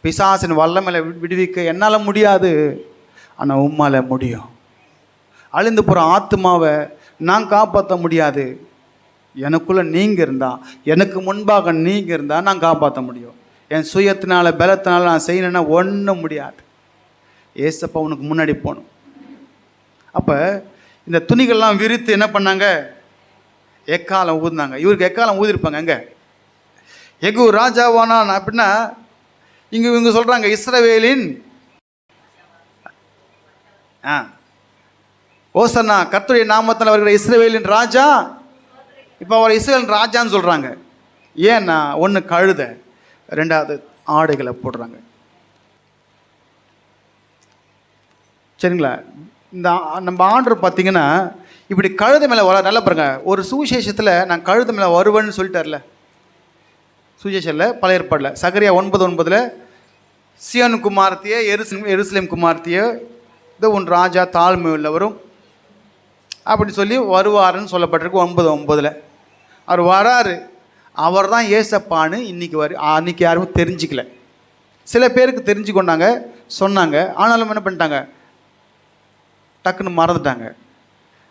பிசாசின் வல்லமையில விடுவிக்க என்னால் முடியாது, ஆனால் உம்மால முடியும். அழிந்து போகிற ஆத்துமாவை நான் காப்பாற்ற முடியாது, எனக்குள்ளே நீங்கள் இருந்தால், எனக்கு முன்பாக நீங்கள் இருந்தால் நான் காப்பாற்ற முடியும். என் சுயத்தினால பலத்தினால நான் செய்யணுன்னா ஒன்றும் முடியாது. ஏசப்பா உனக்கு முன்னாடி போகணும். அப்போ இந்த துணிகள்லாம் விரித்து என்ன பண்ணாங்க, எக்காலம் ஊதினாங்க. இவருக்கு எக்காலம் ஊதிருப்பாங்க. எங்கே எகு ராஜாவானான் அப்படின்னா, இவங்க சொல்கிறாங்க இஸ்ரவேலின் ஓசன்னா கர்த்தருடைய நாமத்தில் வருகிற இஸ்ரவேலின் ராஜா. இப்போ அவர் இஸ்ரவேலின் ராஜான்னு சொல்கிறாங்க. ஏன்னா ஒன்று கழுத, 2வது ஆடைகளை போடுறாங்க. சரிங்களா? இந்த நம்ம ஆண்டவர் பார்த்தீங்கன்னா இப்படி கழுதை மேலே வர நல்லா பாருங்க. ஒரு சுவிசேஷத்தில் நான் கழுதை மேலே வருவேன்னு சொல்லிட்டார்ல, சுவிசேஷத்தில் பழைய ஏற்பாடில் சகரியா 9:9 சியோன் குமாரத்திய எருசலேம் குமாரத்திய இது உன் ராஜா தாழ்மை உள்ளவரும் அப்படி சொல்லி வருவாருன்னு சொல்லப்பட்டிருக்கு 9:9. அவர் வராரு, அவர் தான் ஏசப்பான்னு அன்றைக்கி யாரும் தெரிஞ்சிக்கல. சில பேருக்கு தெரிஞ்சு கொண்டாங்க, சொன்னாங்க, ஆனாலும் என்ன பண்ணிட்டாங்க, டக்குன்னு மறந்துட்டாங்க.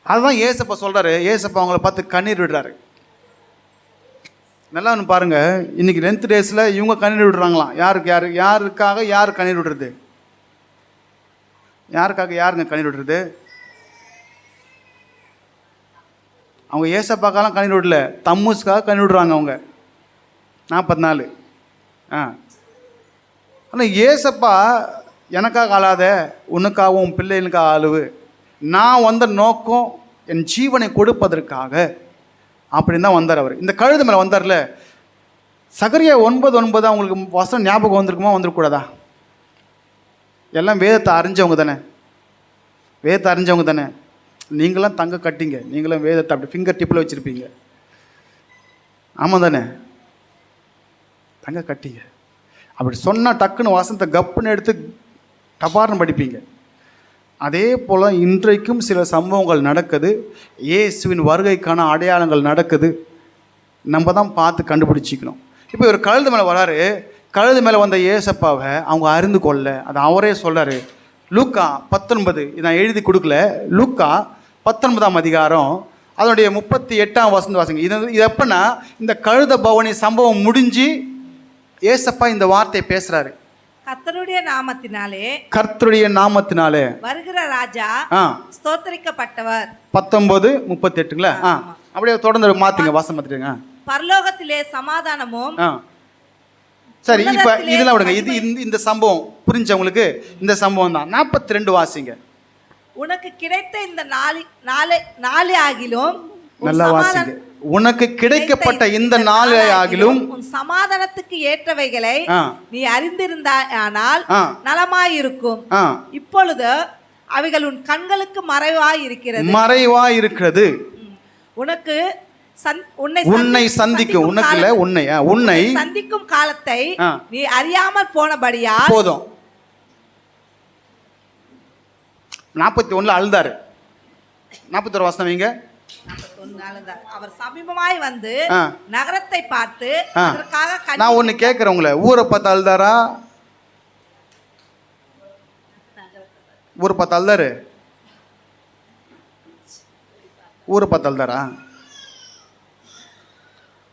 அதுதான் ஏசப்பா சொல்கிறாரு. ஏசப்பா அவங்கள பார்த்து கண்ணீர் விடுறாரு. நல்லா ஒன்று பாருங்கள், இன்றைக்கி 10th டேஸில் இவங்க கண்ணீர் விடுறாங்களாம். யாருக்காக யார் கண்ணீர் விடுறது? யாருங்க கண்ணீர் விடுறது? அவங்க ஏசப்பாக்கெல்லாம் கண்ணீர் விடல, தம்முஸ்க்காக கண்ணீர் விடுறாங்க அவங்க 40 நாள். ஆனால் ஏசப்பா எனக்காக ஆளாத, உனக்காகவும் பிள்ளைகளுக்காக ஆளுவு, நான் வந்த நோக்கம் என் ஜீவனை கொடுப்பதற்காக அப்படின்னு தான் வந்தார் அவர். இந்த கழுது மேலே வந்தார்ல, சகரியா 9:9 அவங்களுக்கு வசனம் ஞாபகம் வந்திருக்குமா, வந்துருக்கூடாதா? எல்லாம் வேதத்தை அறிஞ்சவங்க தானே. நீங்களாம் தங்க கட்டிங்க, நீங்களும் வேதத்தை அப்படி ஃபிங்கர் டிப்பில் வச்சுருப்பீங்க. ஆமாம் தானே, தங்க கட்டிங்க. அப்படி சொன்னால் டக்குன்னு வசனத்தை கப்புன்னு எடுத்து டபார்னு படிப்பீங்க. அதே போல் இன்றைக்கும் சில சம்பவங்கள் நடக்குது, இயேசுவின் வருகைக்கான அடையாளங்கள் நடக்குது. நம்ம தான் பார்த்து கண்டுபிடிச்சிக்கணும். இப்போ ஒரு கழுது மேலே வராரு, கழுது மேலே வந்த ஏசப்பாவை அவங்க அறிந்து கொள்ள, அது அவரே சொல்கிறாரு. லூக்கா 19, நான் எழுதி கொடுக்கல, லூக்கா 19ஆம் அதிகாரம் அதனுடைய 38ஆம் வசனம் வாசிங்க. இது எப்பன்னா இந்த கழுத பவனி சம்பவம் முடிஞ்சு ஏசப்பா இந்த வார்த்தையை பேசுறாரு. கர்த்தருடைய நாமத்தினாலே வருகிற ராஜா ஸ்தோத்திரிக்கப்பட்டவர். 19:38ங்களா? அப்படியே தொடர்ந்து மாத்துங்க, வாசம் மாத்திடுங்க. பரலோகத்திலே சமாதானமும். சரி, இப்ப இதெல்லாம் விடுங்க. இது இந்த சம்பவம் புரிஞ்சவங்களுக்கு இந்த சம்பவம் தான். 42 வாசிங்க. உனக்கு கிடைத்த இந்த நாளை ஆகிலும், நல்லா வாசிங்க. உனக்கு கிடைக்கப்பட்ட இந்த நாளை ஆகிலும் உன் சமாதானத்துக்கு ஏற்றவைகளை நீ அறிந்திருந்தானால் நலமாயிருக்கும். இப்பொழுது அவைகள் உன் கண்களுக்கு மறைவாயிருக்கிறது. உனக்கு உன்னை சந்திக்கும், உன்னை சந்திக்கும் காலத்தை நீ அறியாமல் போனபடியால் போதும். 41 அழுதாரு. 41 வசனம் வைங்க. அவர் சமீபமாய் வந்து நகரத்தை பார்த்து அதற்காக. நான் ஒன்னு கேட்கிறேன் உங்களை, ஊரை பார்த்து அழுதாரா? ஊரை பார்த்து அழுதாரு? ஊரை பார்த்து அழுதாரா?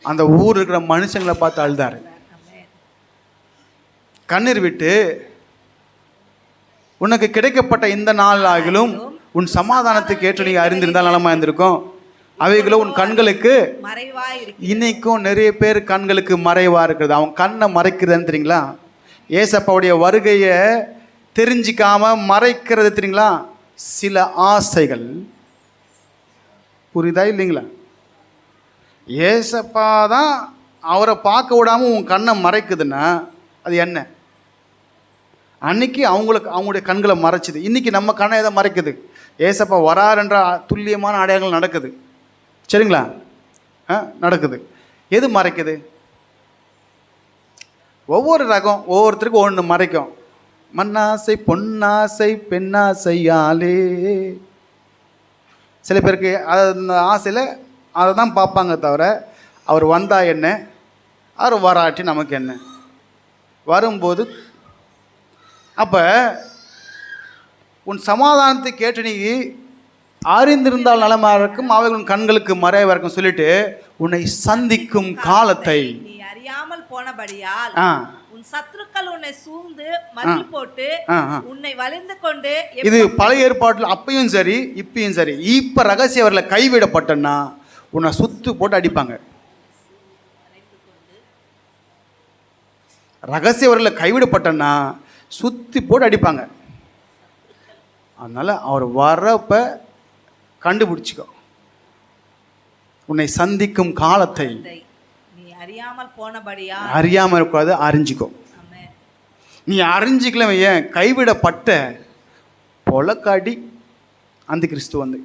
அந்த ஊர் இருக்கிற மனுஷங்களை பார்த்து அழுதாரு. கண்ணீர் விட்டு உனக்கு கிடைக்கப்பட்ட இந்த நாள் ஆகிலும் உன் சமாதானத்துக்கு ஏற்ற நீங்க அறிந்திருந்தால் நலமா இருந்திருக்கும். அவைகளும் உன் கண்களுக்கு இன்னைக்கும் நிறைய பேர் கண்களுக்கு மறைவா இருக்கிறது. அவன் கண்ணை மறைக்கிறதுன்னு தெரியுங்களா? ஏசப்பாவுடைய வருகையை தெரிஞ்சிக்காம மறைக்கிறது தெரியுங்களா? சில ஆசைகள். புரியுதா இல்லைங்களா? ஏசப்பா தான் அவரை பார்க்க விடாம உன் கண்ணை மறைக்குதுன்னா அது என்ன? அன்னைக்கு அவங்களுடைய கண்களை மறைச்சிது, இன்னைக்கு நம்ம கண்ணை எதை மறைக்குது? ஏசப்பா வராருன்ற துல்லியமான அடையாளங்கள் நடக்குது. சரிங்களா? நடக்குது. எது மறைக்குது? ஒவ்வொரு ரகம் ஒவ்வொருத்தருக்கும் ஒன்று மறைக்கும். மண்ணாசை, பொன்னாசை, பெண்ணாசையாலே. சில பேருக்கு அந்த ஆசையில் அதை தான் பார்ப்பாங்க தவிர அவர் வந்தா என்ன, அவர் வராட்டி நமக்கு என்ன. வரும்போது அப்போ உன் சமாதானத்தை கேட்டு நீ அறிந்திருந்தால் நலமாக இருக்கும், அவைகளின் கண்களுக்கு மறைவாக இருக்கும் சொல்லிட்டு உன்னை சந்திக்கும் காலத்தை நீ அறியாமல் போனபடியால் உன் சத்துருக்கள் உன்னை சூழ்ந்து மதில் போட்டு உன்னை வளைந்து கொண்டு. இது பழைய ஏற்பாட்டில் அப்பயும் சரி இப்பயும் சரி. இப்ப ரகசியவர்களை கைவிடப்பட்டன்னா உன்னை சுத்து போட்டு அடிப்பாங்க. ரகசியவர்களை கைவிடப்பட்டன்னா சுத்தி போட்டு அடிப்பாங்க. அதனால அவர் வரப்ப கண்டுபிடிச்சிக்கோ. உன்னை சந்திக்கும் காலத்தை நீ அறியாமல் போனபடியா, அறியாமல் இருக்காது, அறிஞ்சிக்கோ. நீ அறிஞ்சிக்கல ஏன் கைவிடப்பட்ட பொலக்காடி அந்த கிறிஸ்து வந்து.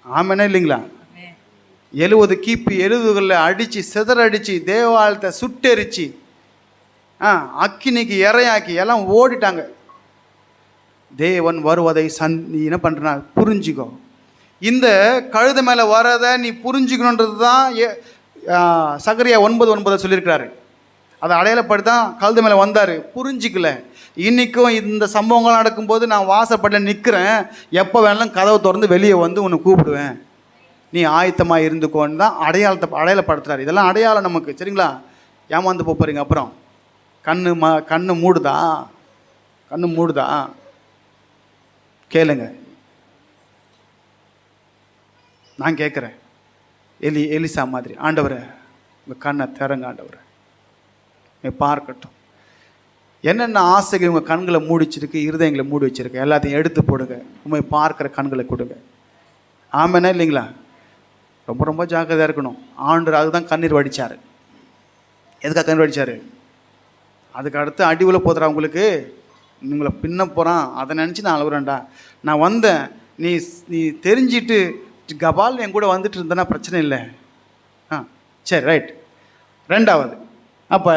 ஆமெனா இல்லைங்களா? 70 கிபி 70களில் அடித்து சிதறடிச்சு தேவாலயத்தை சுட்டெரிச்சு அக்கினிக்கு இறையாக்கி எல்லாம் ஓடிட்டாங்க. தேவன் வருவதை நீ என்ன பண்ணுறா புரிஞ்சுக்கோ. இந்த கழுதை மேலே வரதை நீ புரிஞ்சுக்கணுன்றது தான் சகரியா 9:9 சொல்லியிருக்கிறாரு. அதை அடையாளப்படுத்தி தான் கழுதை மேலே வந்தார். புரிஞ்சிக்கல. இன்றைக்கும் இந்த சம்பவங்கள் நடக்கும்போது நான் வாசப்படில் நிற்கிறேன், எப்போ வேணாலும் கதவை திறந்து வெளியே வந்து உன்னை கூப்பிடுவேன், நீ ஆயத்தமாக இருந்துக்கோன்னு தான் அடையாளப்படுத்துறாரு. இதெல்லாம் அடையாளம் நமக்கு, சரிங்களா? ஏமாந்து போகிறீங்க. அப்புறம் கண்ணு மூடுதா? கண்ணு மூடுதா? கேளுங்க, நான் கேட்குறேன். எலிசா மாதிரி, ஆண்டவரை உங்கள் கண்ணை திறங்க, ஆண்டவரை நீ பார்க்கட்டும். என்னென்ன ஆசைகள் உங்கள் கண்களை மூடிச்சிருக்கு, இருதயங்களை மூடி வச்சிருக்கு, எல்லாத்தையும் எடுத்து போடுங்க. உண்மை பார்க்குற கண்களை கொடுங்க. ஆமெனா இல்லைங்களா? ரொம்ப ரொம்ப ஜாக்கிரதையாக இருக்கணும். ஆண்டவர் அதுதான் கண்ணீர் வடித்தார். எதுக்காக கண்ணீர் வடித்தார்? அதுக்கு அடுத்து அடிவில் போதுறா உங்களுக்கு, உங்களை பின்ன போகிறான், அதை நினச்சி நான் அழுகுறேன்டா. நான் வந்தேன், நீ தெரிஞ்சிட்டு கபால் என் கூட வந்துட்டு இருந்தேன்னா பிரச்சனை இல்லை. சரி, ரைட். ரெண்டாவது, அப்போ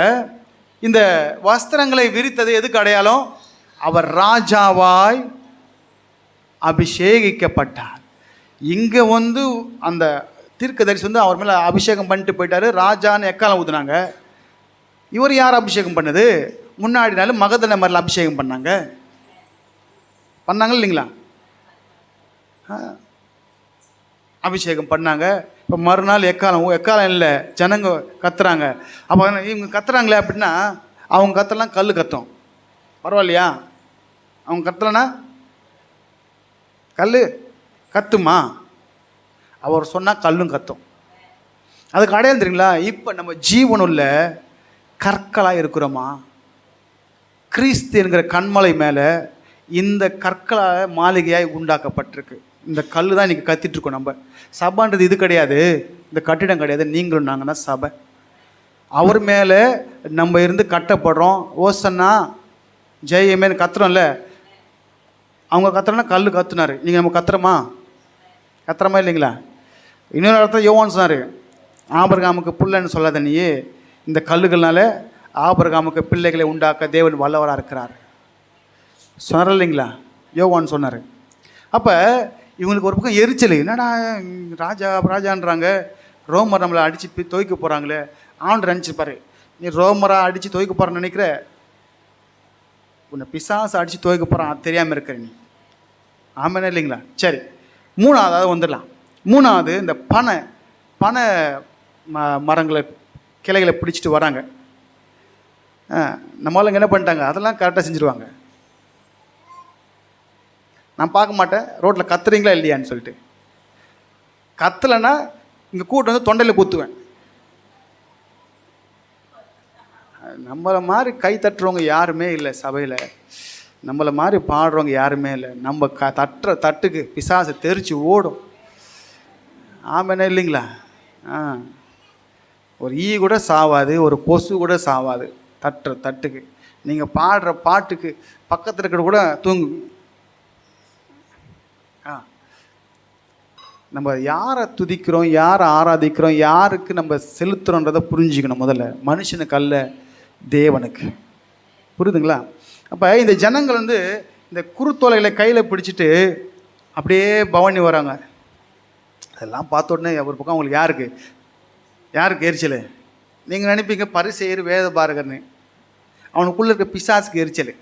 இந்த வஸ்திரங்களை விரித்தது எதுக்கு அடையாளம்? அவர் ராஜாவாய் அபிஷேகிக்கப்பட்டார். இங்கே வந்து அந்த தீர்க்கதரிசி வந்து அவர் மேலே அபிஷேகம் பண்ணிட்டு போயிட்டாரு. ராஜான்னு எக்காலம் ஊற்றுனாங்க. இவர் யார் அபிஷேகம் பண்ணது? முன்னாடி நாள் மகதன மாதிரில அபிஷேகம் பண்ணாங்க இல்லைங்களா? அபிஷேகம் பண்ணாங்க. இப்போ மறுநாள் எக்காலம் இல்லை, ஜனங்க கத்துறாங்க. அப்போ இவங்க கத்துறாங்களே அப்படின்னா அவங்க கத்தலாம் கல் கத்தும், பரவாயில்லையா? அவங்க கத்தலைன்னா கல் கத்துமா? அவர் சொன்னால் கல்லும் கத்தும். அதுக்கு அடையாளம் தெரியுங்களா? இப்போ நம்ம ஜீவனுள்ள கற்களாக இருக்கிறோமா? கிறிஸ்து என்கிற கண்மலை மேலே இந்த கற்களாக மாளிகையாய் உண்டாக்கப்பட்டிருக்கு. இந்த கல் தான் இன்றைக்கி கத்திட்ருக்கோம். நம்ம சபைன்றது இது கிடையாது, இந்த கட்டிடம் கிடையாது. நீங்களும் நாங்கள் தான் சபை. அவர் மேலே நம்ம இருந்து கட்டப்படுறோம். ஓசன்னா ஜெயமேன்னு கத்துறோம்ல, அவங்க கத்துறோன்னா கல் கத்துனார். நீங்கள் நம்ம கத்துறோமா இல்லைங்களா? இன்னொரு இடத்துல யோவான் சொன்னார், ஆபிரகாமுக்கு புள்ளன்னு சொல்லாத நீ, இந்த கல்லுகள்னால ஆபிரகாமுக்கு பிள்ளைகளை உண்டாக்க தேவன் வல்லவராக இருக்கிறார் சொன்னார் இல்லைங்களா? யோவான் சொன்னார். அப்போ இவங்களுக்கு ஒரு பக்கம் எரிச்சல், என்னடா ராஜான்றாங்க, ரோமர் நம்மளை அடித்து துவைக்க போகிறாங்களே. ஆண்டு நினச்சிப்பாரு, நீ ரோமராக அடித்து துவைக்க போகிறான்னு நினைக்கிற, உன்னை பிசாசு அடித்து துவைக்க போகிறான், அது தெரியாமல் இருக்கிற நீ. ஆமாம் இல்லைங்களா? சரி, மூணாவது வந்துடலாம். மூணாவது, இந்த பனை மரங்களை கிளைகளை பிடிச்சிட்டு வராங்க. நம்மளால என்ன பண்ணிட்டாங்க, அதெல்லாம் கரெக்டாக செஞ்சுருவாங்க. நான் பார்க்க மாட்டேன் ரோட்டில் கத்துறீங்களா இல்லையான்னு சொல்லிட்டு. கத்தலைன்னா இங்கே கூட்டு வந்து தொண்டையில் குத்துவேன். நம்மளை மாதிரி கை தட்டுறவங்க யாருமே இல்லை சபையில், நம்மளை மாதிரி பாடுறவங்க யாருமே இல்லை. நம்ம தட்டுற தட்டுக்கு பிசாசு தெரிச்சு ஓடும். ஆமாம் இல்லைங்களா? ஒரு ஈ கூட சாவாது, ஒரு கொசு கூட சாவாது தட்டுற தட்டுக்கு. நீங்கள் பாடுற பாட்டுக்கு பக்கத்தில் இருக்கிற கூட தூங்கு. நம்ம யாரை துதிக்கிறோம், யாரை ஆராதிக்கிறோம், யாருக்கு நம்ம செலுத்துகிறோன்றதை புரிஞ்சுக்கணும். முதல்ல மனுஷனுக்கு அல்ல, தேவனுக்கு. புரியுதுங்களா? அப்போ இந்த ஜனங்கள் வந்து இந்த குருத்தோலைகளை கையில் பிடிச்சிட்டு அப்படியே பவனி வராங்க. அதெல்லாம் பார்த்த உடனே ஒரு பக்கம் அவங்களுக்கு யாருக்கு எரிச்சல்? நீங்கள் நினைப்பீங்க பரிசேயர் வேத பாரகர்னு, அவனுக்குள்ளே இருக்க பிசாசுக்கு எரிச்சல்.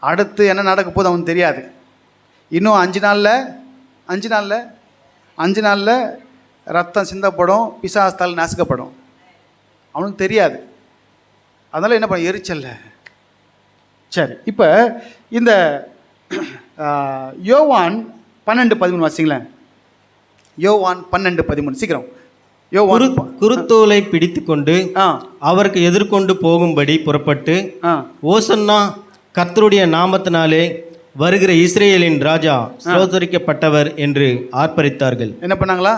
அடுத்து என்ன நடக்க போது அவனுக்கு தெரியாது. இன்னும் 5 நாளில் ரத்தம் சிந்தப்படும், பிசாசால் நசுக்கப்படும், அவனுக்கு தெரியாது. அதனால் என்ன பண்ண, எரிச்சல்ல. சரி, இப்போ இந்த யோவான் 12:13 வாசிங்களேன். யோவான் 12:13 சீக்கிரம். யோவான்
குருத்தோலை பிடித்து கொண்டு அவருக்கு எதிர்கொண்டு போகும்படி புறப்பட்டு, ஓசன்னா கர்த்தருடைய நாமத்தினாலே வருகிற இஸ்ரேலின் ராஜா ஸ்தோத்தரிக்கப்பட்டவர் என்று ஆர்ப்பரித்தார்கள்.
என்ன பண்ணாங்களா?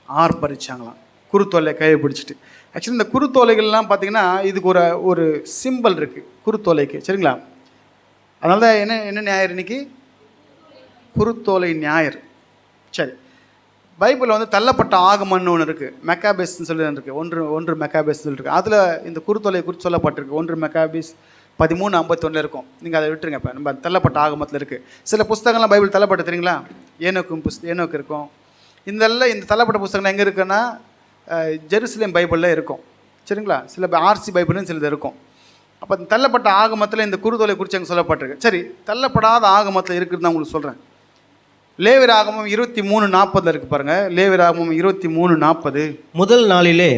ஆர்ப்பரிச்சாங்களாம், குருத்தோலை கையை பிடிச்சிட்டு. ஆக்சுவலி இந்த குருத்தோலைகள்லாம் பார்த்தீங்கன்னா இதுக்கு ஒரு சிம்பிள் இருக்குது குருத்தோலைக்கு, சரிங்களா? அதனால தான் என்ன ஞாயிறு இன்னைக்கு குருத்தோலை ஞாயிறு. சரி, பைபிளில் வந்து தள்ளப்பட்ட ஆகமன்னு ஒன்று இருக்குது, மெக்காபேஸ்ன்னு சொல்லி இருக்குது, ஒன்று மெக்காபேஸ் சொல்லியிருக்கு. அதில் இந்த குருத்தோலை குறித்து சொல்லப்பட்டிருக்கு. 1 மெக்காபீஸ் 13:51 இருக்கும். நீங்கள் அதை விட்டுருங்க. இப்போ நம்ம தள்ளப்பட்ட ஆகமத்தில் இருக்குது. சில புஸ்தகங்கள்லாம் பைபிள் தள்ளப்பட்டு தெரியுங்களா? ஏனோக்கு இருக்கும். இந்த தள்ளப்பட்ட புஸ்தகங்கள் எங்கே இருக்குன்னா ஜெருசலேம் பைபிளில் இருக்கும். சரிங்களா? சில ஆர்சி பைபிள்னு சிலது இருக்கும். அப்போ தள்ளப்பட்ட ஆகமத்தில் இந்த குருத்தோலை குறித்து அங்கே சொல்லப்பட்டிருக்கு. சரி, தள்ளப்படாத ஆகமத்தில் இருக்குதுன்னு நான் உங்களுக்கு சொல்கிறேன். லேவியராகமம் 23:40 இருக்கு பாருங்க. லேவியராகமம் 23:40.
முதல் நாளிலே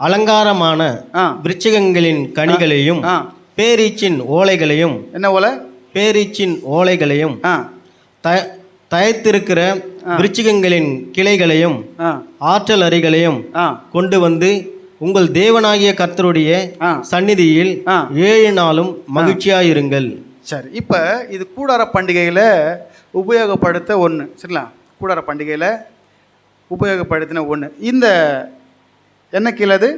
அலங்காரமான விருட்சிகங்களின் கனிகளையும் பேரீச்சின் ஓலைகளையும், என்ன ஓலை? பேரீச்சின் ஓலைகளையும், தயத்திருக்கிற விருட்சிகங்களின் கிளைகளையும் ஆற்றல் அரிகளையும் கொண்டு வந்து உங்கள் தேவனாகிய கர்த்தருடைய சந்நிதியில் 7 நாளும் மகிழ்ச்சியாயிருங்கள்.
சரி, இப்போ இது கூடார பண்டிகையில் உபயோகப்படுத்த ஒன்று. சரிங்களா? கூடார பண்டிகையில் உபயோகப்படுத்தின ஒன்று. இந்த என்ன கீழது?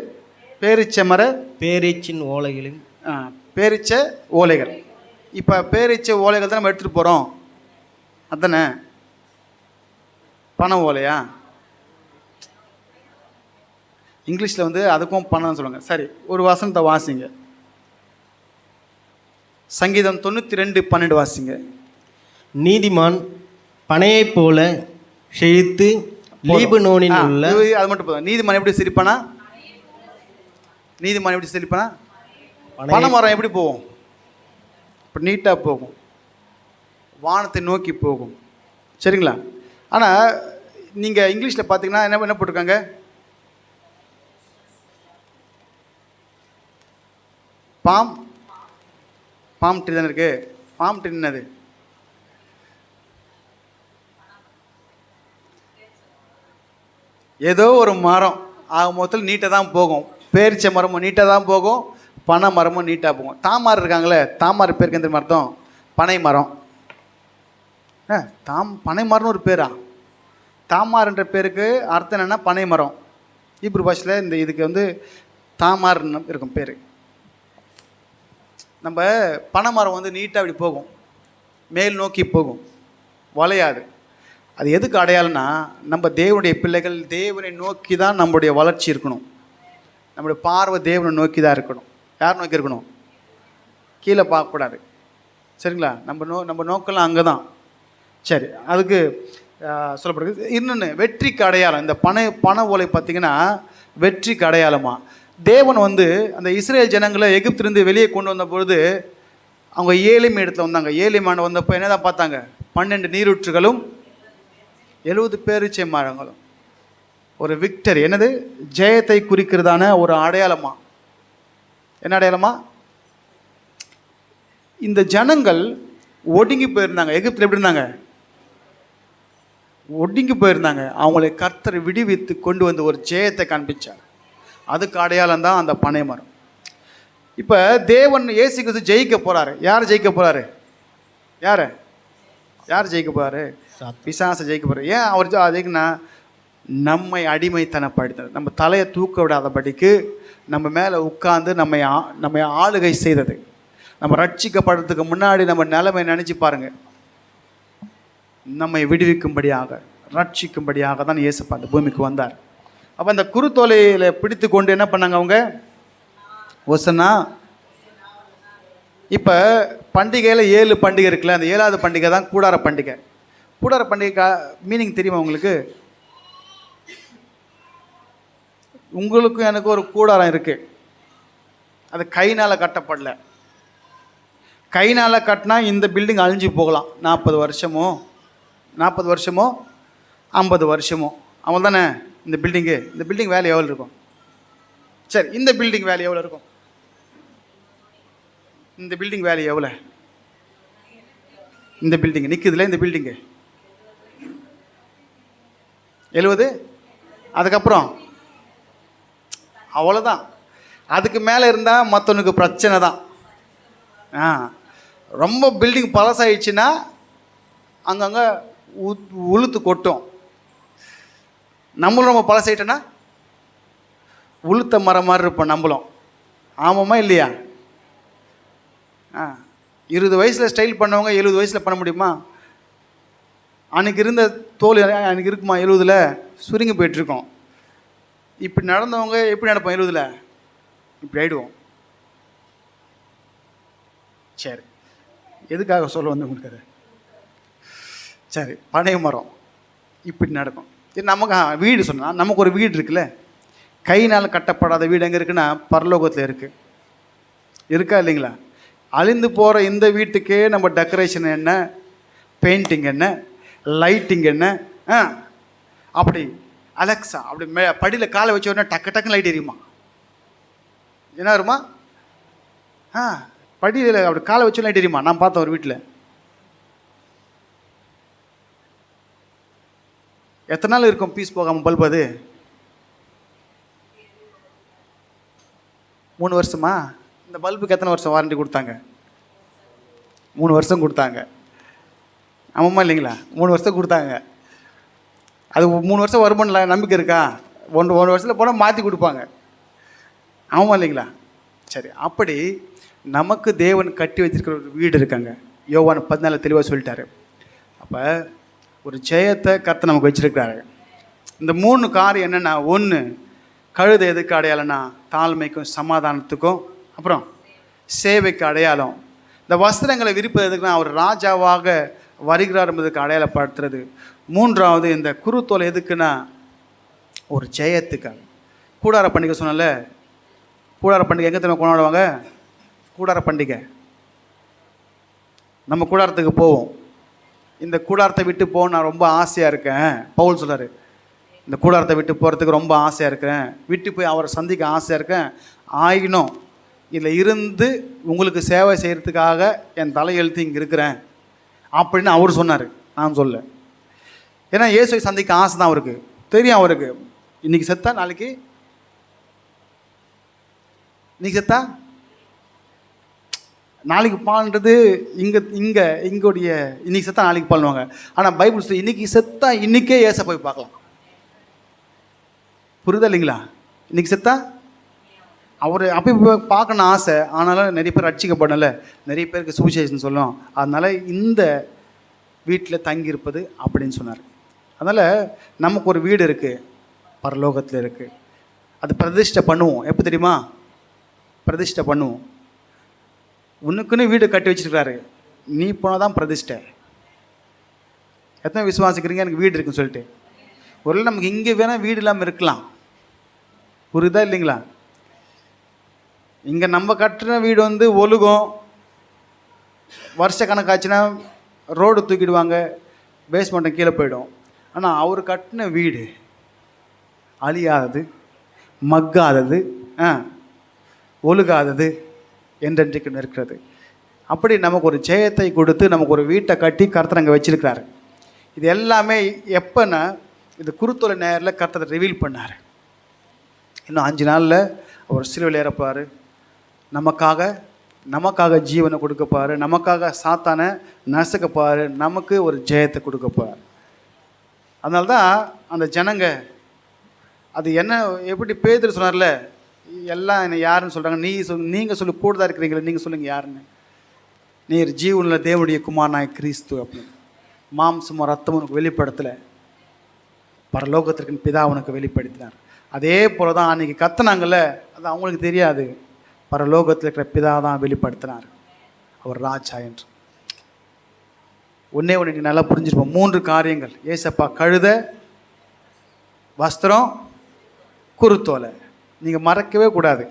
பேரீச்சின் ஓலைகளையும்
பேரிச்ச ஓலைகள். இப்போ பேரிச்ச ஓலைகள் தான் நம்ம எடுத்துகிட்டு போகிறோம். அதானே? பனை ஓலையா? இங்கிலீஷில் வந்து அதுக்கும் பணம்னு சொல்லுவாங்க. சரி, ஒரு வசனத்தை வாசிங்க. சங்கீதம் 92:12 வாசிங்க.
நீதிமான் பனையைப் போல செழித்து லீபனோனில் உள்ள,
அது மட்டும் போதும். நீதிமான் எப்படி சிரிப்பானா? நீதிமான் எப்படி சிரிப்பானா? பனைமரம் எப்படி போகும்? இப்போ நீட்டாக போகும், வானத்தை நோக்கி போகும். சரிங்களா? ஆனால் நீங்கள் இங்கிலீஷில் பார்த்தீங்கன்னா என்ன போட்டிருக்காங்க? பாம் ட்ரீ தானே இருக்குது. பாம் ட்ரீ என்னது? ஏதோ ஒரு மரம் ஆக மொத்தத்தில் நீட்டாக தான் போகும். பேரிச்ச மரமும் நீட்டாக தான் போகும், பனை மரமும் நீட்டாக போகும். தாமார் இருக்காங்களே, தாமார் பேருக்கு எந்த மரத்தம்? பனை மரம். பனை மரம்னு ஒரு பேரா? தாமார்ன்ற பேருக்கு அர்த்தம் என்னென்னா பனை மரம். ஈப்ரு பாஷையில் இந்த இதுக்கு வந்து தாமார்னு இருக்கும் பேர். நம்ம பனை மரம் வந்து நீட்டாக அப்படி போகும், மேல் நோக்கி போகும், வளையாது. அது எதுக்கு அடையாளம்னா, நம்ம தேவனுடைய பிள்ளைகள் தேவனை நோக்கி தான் நம்முடைய வளர்ச்சி இருக்கணும். நம்முடைய பார்வை தேவனை நோக்கி தான் இருக்கணும். யார் நோக்கி இருக்கணும்? கீழே பார்க்கக்கூடாது. சரிங்களா? நம்ம நோக்கெல்லாம் அங்கே தான். சரி, அதுக்கு சொல்லப்படுது. இன்னொன்று வெற்றிக்கு அடையாளம். இந்த பனை ஓலை பார்த்திங்கன்னா வெற்றிக்கு அடையாளமா. தேவன் வந்து அந்த இஸ்ரேல் ஜனங்களை எகிப்திலிருந்து வெளியே கொண்டு வந்த பொழுது அவங்க ஏலிம் இடத்துல வந்தாங்க. ஏலிமான் வந்தப்போ என்னதான் பார்த்தாங்க? 12 நீரூற்றுகளும் 70 பேரிச்சை மரங்களும். ஒரு விக்டரி, என்னது? ஜெயத்தை குறிக்கிறதான ஒரு அடையாளமா. என்ன அடையாளமா? இந்த ஜனங்கள் ஒடுங்கி போயிருந்தாங்க. எகிப்தில் எப்படி இருந்தாங்க? ஒடுங்கி போயிருந்தாங்க. அவங்களை கர்த்தர் விடுவித்து கொண்டு வந்து ஒரு ஜெயத்தை காண்பிச்சார். அதுக்கு அடையாளம் தான் அந்த பனை மரம். இப்போ தேவன் இயேசு கிறிஸ்து ஜெயிக்க போகிறாரு. யார் ஜெயிக்க போகிறாரு? யார் ஜெயிக்க போகிறாரு? பிசாசை ஜெயிக்க போகிறார். ஏன் அவர் ஜெயிக்கனா? நம்மை அடிமைத்தனப்படுத்தது, நம்ம தலையை தூக்க விடாதபடிக்கு நம்ம மேலே உட்கார்ந்து நம்மை ஆளுகை செய்தது. நம்ம ரட்சிக்கப்படுறதுக்கு முன்னாடி நம்ம நிலைமை நினச்சி பாருங்கள். நம்மை விடுவிக்கும்படியாக, ரட்சிக்கும்படியாக தான் இயேசுப்பா அந்த பூமிக்கு வந்தார். அப்போ அந்த குருத்தோலையில் பிடித்து கொண்டு என்ன பண்ணாங்க அவங்க? ஒசன்னா. இப்போ பண்டிகையில் 7 பண்டிகை இருக்குல்ல, அந்த 7வது பண்டிகை தான் கூடார பண்டிகை. கூடார பண்டிகை மீனிங் தெரியுமா உங்களுக்கு? உங்களுக்கும் எனக்கு ஒரு கூடாரம் இருக்குது. அது கைனால் கட்டப்படல. கைனால் கட்டினா இந்த பில்டிங் அழிஞ்சு போகலாம். 40 வருஷமோ 50 வருஷமோ அவள் தானே இந்த பில்டிங் வேல்யூ எவ்வளோ இருக்கும்? சரி, இந்த பில்டிங் வேல்யூ எவ்வளோ இருக்கும்? இந்த பில்டிங் வேல்யூ எவ்வளோ? இந்த பில்டிங் நிற்குதுல, இந்த பில்டிங்கு 70. அதுக்கப்புறம் அவ்வளோதான். அதுக்கு மேலே இருந்தால் மற்றவனுக்கு பிரச்சனை தான். ரொம்ப பில்டிங் பழசாயிடுச்சுன்னா அங்கங்கே உளுத்து கொட்டும். நம்மளும் ரொம்ப பழசாயிட்டோன்னா உளுத்த மரம் மாதிரி இருப்போம் நம்மளும். ஆமாம்மா இல்லையா? 20 வயசில் ஸ்டைல் பண்ணவங்க 70 வயசில் பண்ண முடியுமா? அன்றைக்கி இருந்த தோல் அன்றைக்கி இருக்குமா 70ல் சுருங்கி போயிட்டுருக்கோம். இப்படி நடந்தவங்க எப்படி நடப்போம் 70ல்? இப்படி ஆகிடுவோம். சரி, எதுக்காக சொல்ல வந்து உங்களுக்கு அது? சரி, பனை மரம் இப்படி நடக்கும். இது நமக்கு வீடு சொன்னால் நமக்கு ஒரு வீடு இருக்குல்ல, கையினால் கட்டப்படாத வீடு எங்கே இருக்குன்னா பரலோகத்தில் இருக்குது. இருக்கா இல்லைங்களா? அழிந்து போகிற இந்த வீட்டுக்கே நம்ம டெக்கரேஷன் என்ன, பெயிண்டிங் என்ன, லைட்டிங் என்ன, அப்படி அலெக்ஸா அப்படி படியில் காலை வச்ச உடனே டக்கு டக்குன்னு லைட் எரியுமா? என்ன வருமா? படியில் அப்படி காலை வச்சு லைட் எரியுமா? நான் பார்த்தேன் ஒரு வீட்டில். எத்தனை நாள் இருக்கும் பீஸ் போகாமல் பல்பு? அது 3 வருஷமா? இந்த பல்புக்கு எத்தனை வருஷம் வாரண்டி கொடுத்தாங்க? 3 வருஷம் கொடுத்தாங்க. ஆமாம்மா இல்லைங்களா? 3 வருஷம் கொடுத்தாங்க. அது 3 வருஷம் வருமானல நம்பிக்கை இருக்கா? 1 வருஷத்தில் போனால் மாற்றி கொடுப்பாங்க. ஆமாம் இல்லைங்களா? சரி, அப்படி நமக்கு தேவன் கட்டி வச்சிருக்கிற ஒரு வீடு இருக்காங்க. யோவான் 14 தெளிவாக சொல்லிட்டாரு. அப்போ ஒரு ஜெயத்தை கர்த்தர் நமக்கு வச்சிருக்கிறாரு. இந்த 3 காரியம் என்னென்னா, 1 கழுதை எதுக்கு அடையாளம்னா தாழ்மைக்கும் சமாதானத்துக்கும், அப்புறம் சேவைக்கு அடையாளம். இந்த வஸ்திரங்களை விரிப்பது எதுக்குன்னா அவர் ராஜாவாக வருகிறார் என்பதுக்கு அடையாளப்படுத்துறது. 3வது இந்த குருத்தோலை எதுக்குன்னா ஒரு ஜெயத்துக்காக. கூடார பண்டிகை சொன்னால, கூடார பண்டிகை எங்கே தெரியுமா கொண்டாடுவாங்க? கூடார பண்டிகை நம்ம கூடாரத்துக்கு போவோம். இந்த கூடாரத்தை விட்டு போக நான் ரொம்ப ஆசையாக இருக்கேன். பவுல் சொல்கிறார், இந்த கூடாரத்தை விட்டு போகிறதுக்கு ரொம்ப ஆசையாக இருக்கேன், விட்டு போய் அவரை சந்திக்க ஆசையாக இருக்கேன். ஆயினும் இதில் இருந்து உங்களுக்கு சேவை செய்கிறதுக்காக என் தலையெழுத்து இங்கே இருக்கிறேன் அப்படின்னு அவர் சொன்னார். நான் சொல்ல, ஏன்னா இயேசுவை சந்திக்க ஆசை தான் அவருக்கு தெரியும். அவருக்கு இன்றைக்கி செத்தா நாளைக்கு, இன்றைக்கி செத்தா நாளைக்கு பால்ன்றது இங்கோடைய இன்றைக்கி செத்தா நாளைக்கு பால்வாங்க. ஆனால் பைபிள் சொல்லி இன்றைக்கி செத்தா இன்றைக்கே ஏச போய் பார்க்கலாம். புரியுதா இல்லைங்களா? இன்றைக்கி செத்தா அவர் அப்போ பார்க்கணும் ஆசை. ஆனாலும் நிறைய பேர் ரட்சிக்கப்படல, நிறைய பேருக்கு சுவிசேஷன் சொல்லும். அதனால் இந்த வீட்டில் தங்கியிருப்பது அப்படின்னு சொன்னார். அதனால் நமக்கு ஒரு வீடு இருக்குது, பரலோகத்தில் இருக்குது. அது பிரதிஷ்டை பண்ணுவோம். எப்போ தெரியுமா? பிரதிஷ்டை பண்ணுவோம். உனக்குன்னு வீடு கட்டி வச்சுருக்காரு, நீ போனால் தான் பிரதிஷ்டை. எத்தனை விசுவாசிக்கிறீங்க எனக்கு வீடு இருக்குன்னு சொல்லிட்டு? ஒருவேளை நமக்கு இங்கே வேணால் வீடு இல்லாமல் இருக்கலாம். புரியுதா இல்லைங்களா? இங்கே நம்ம கட்டுற வீடு வந்து ஒழுகும், வருஷ கணக்காச்சுன்னா ரோடு தூக்கிடுவாங்க, பேஸ்மெண்ட்டை கீழே போயிடும். ஆனால் அவர் கட்டின வீடு அழியாதது, மக்காதது, ஒழுகாதது, என்றென்றைக்கு இருக்கிறது. அப்படி நமக்கு ஒரு ஜெயத்தை கொடுத்து நமக்கு ஒரு வீட்டை கட்டி கர்த்தர் அங்கே வச்சிருக்கிறாரு. இது எல்லாமே எப்போன்னா இது குருத்தோலை நேரில் கர்த்தர் ரிவீல் பண்ணார். இன்னும் 5 நாளில் அவர் சிலுவையில் ஏறப்பார், நமக்காக ஜீவனை கொடுக்கப்பார், நமக்காக சாத்தானை நசுக்கப்பார், நமக்கு ஒரு ஜெயத்தை கொடுக்கப்பார். அதனால தான் அந்த ஜனங்க அது என்ன எப்படி பேதுரு சொன்னார்ல, எல்லாம் என்னை யாருன்னு சொல்கிறாங்க, நீங்கள் சொல்லி கூட தான் இருக்கிறீங்களே, நீங்கள் சொல்லுங்கள் யாருன்னு. நீர் ஜீவனில் தேவனுடைய குமாரனாய் கிறிஸ்து அப்படின்னு. மாம்சமும் ரத்தமும் உனக்கு வெளிப்படுத்தலை, பரலோகத்திற்கு பிதா உனக்கு வெளிப்படுத்தினார். அதே போல தான் அன்றைக்கி கத்துனாங்கல்ல, அது அவங்களுக்கு தெரியாது. பரலோகத்தில் இருக்கிற பிதா தான் வெளிப்படுத்தினார் அவர் ராஜா என்று. ஒன்றே ஒன்று நல்லா புரிஞ்சிருப்போம். 3 காரியங்கள். ஏசப்பா கழுத, வஸ்திரம், குருத்தோலை. நீங்கள் மறக்கவே கூடாது.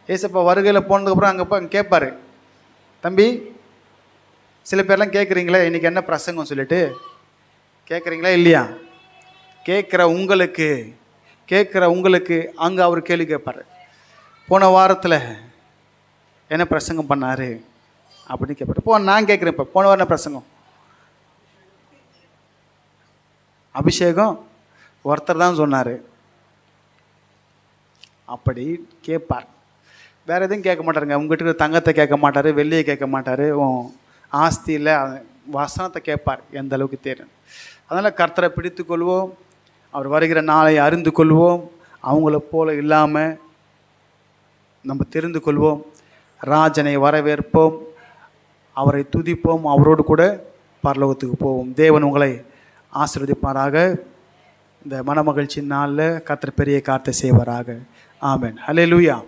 ஏசப்பா வருகையில் போனதுக்கப்புறம் அங்கே கேட்பார், தம்பி சில பேர்லாம் கேட்குறீங்களே இன்றைக்கி என்ன பிரசங்கம் சொல்லிட்டு கேட்குறீங்களா இல்லையா? கேட்குற உங்களுக்கு அங்கே அவர் கேள்வி கேட்பார், போன வாரத்தில் என்ன பிரசங்கம் பண்ணார் அப்படின்னு கேட்பார். நான் கேட்குறேன், இப்போ போன வாரம் என்ன பிரசங்கம்? அபிஷேகம் ஒருத்தர் தான் சொன்னார் அப்படி கேட்பார். வேறு எதுவும் கேட்க மாட்டாருங்க. உங்கள்கிட்ட தங்கத்தை கேட்க மாட்டார், வெள்ளியை கேட்க மாட்டார், ஆஸ்தியில் வசனத்தை கேட்பார், எந்த அளவுக்கு தெரியும். அதனால் கர்த்தரை பிடித்து கொள்வோம், அவர் வருகிற நாளை அறிந்து கொள்வோம், அவங்கள போல இல்லாமல் நம்ம தெரிந்து கொள்வோம், ராஜனை வரவேற்போம், அவரை துதிப்போம், அவரோடு கூட பரலோகத்துக்கு போவோம். தேவன் உங்களை ஆசீர்வதிப்பாராக. இந்த மனமகிழ்ச்சி நாளில் கர்த்தர் பெரிய காரியத்தை செய்வாராக. ஆமென். ஹல்லேலூயா.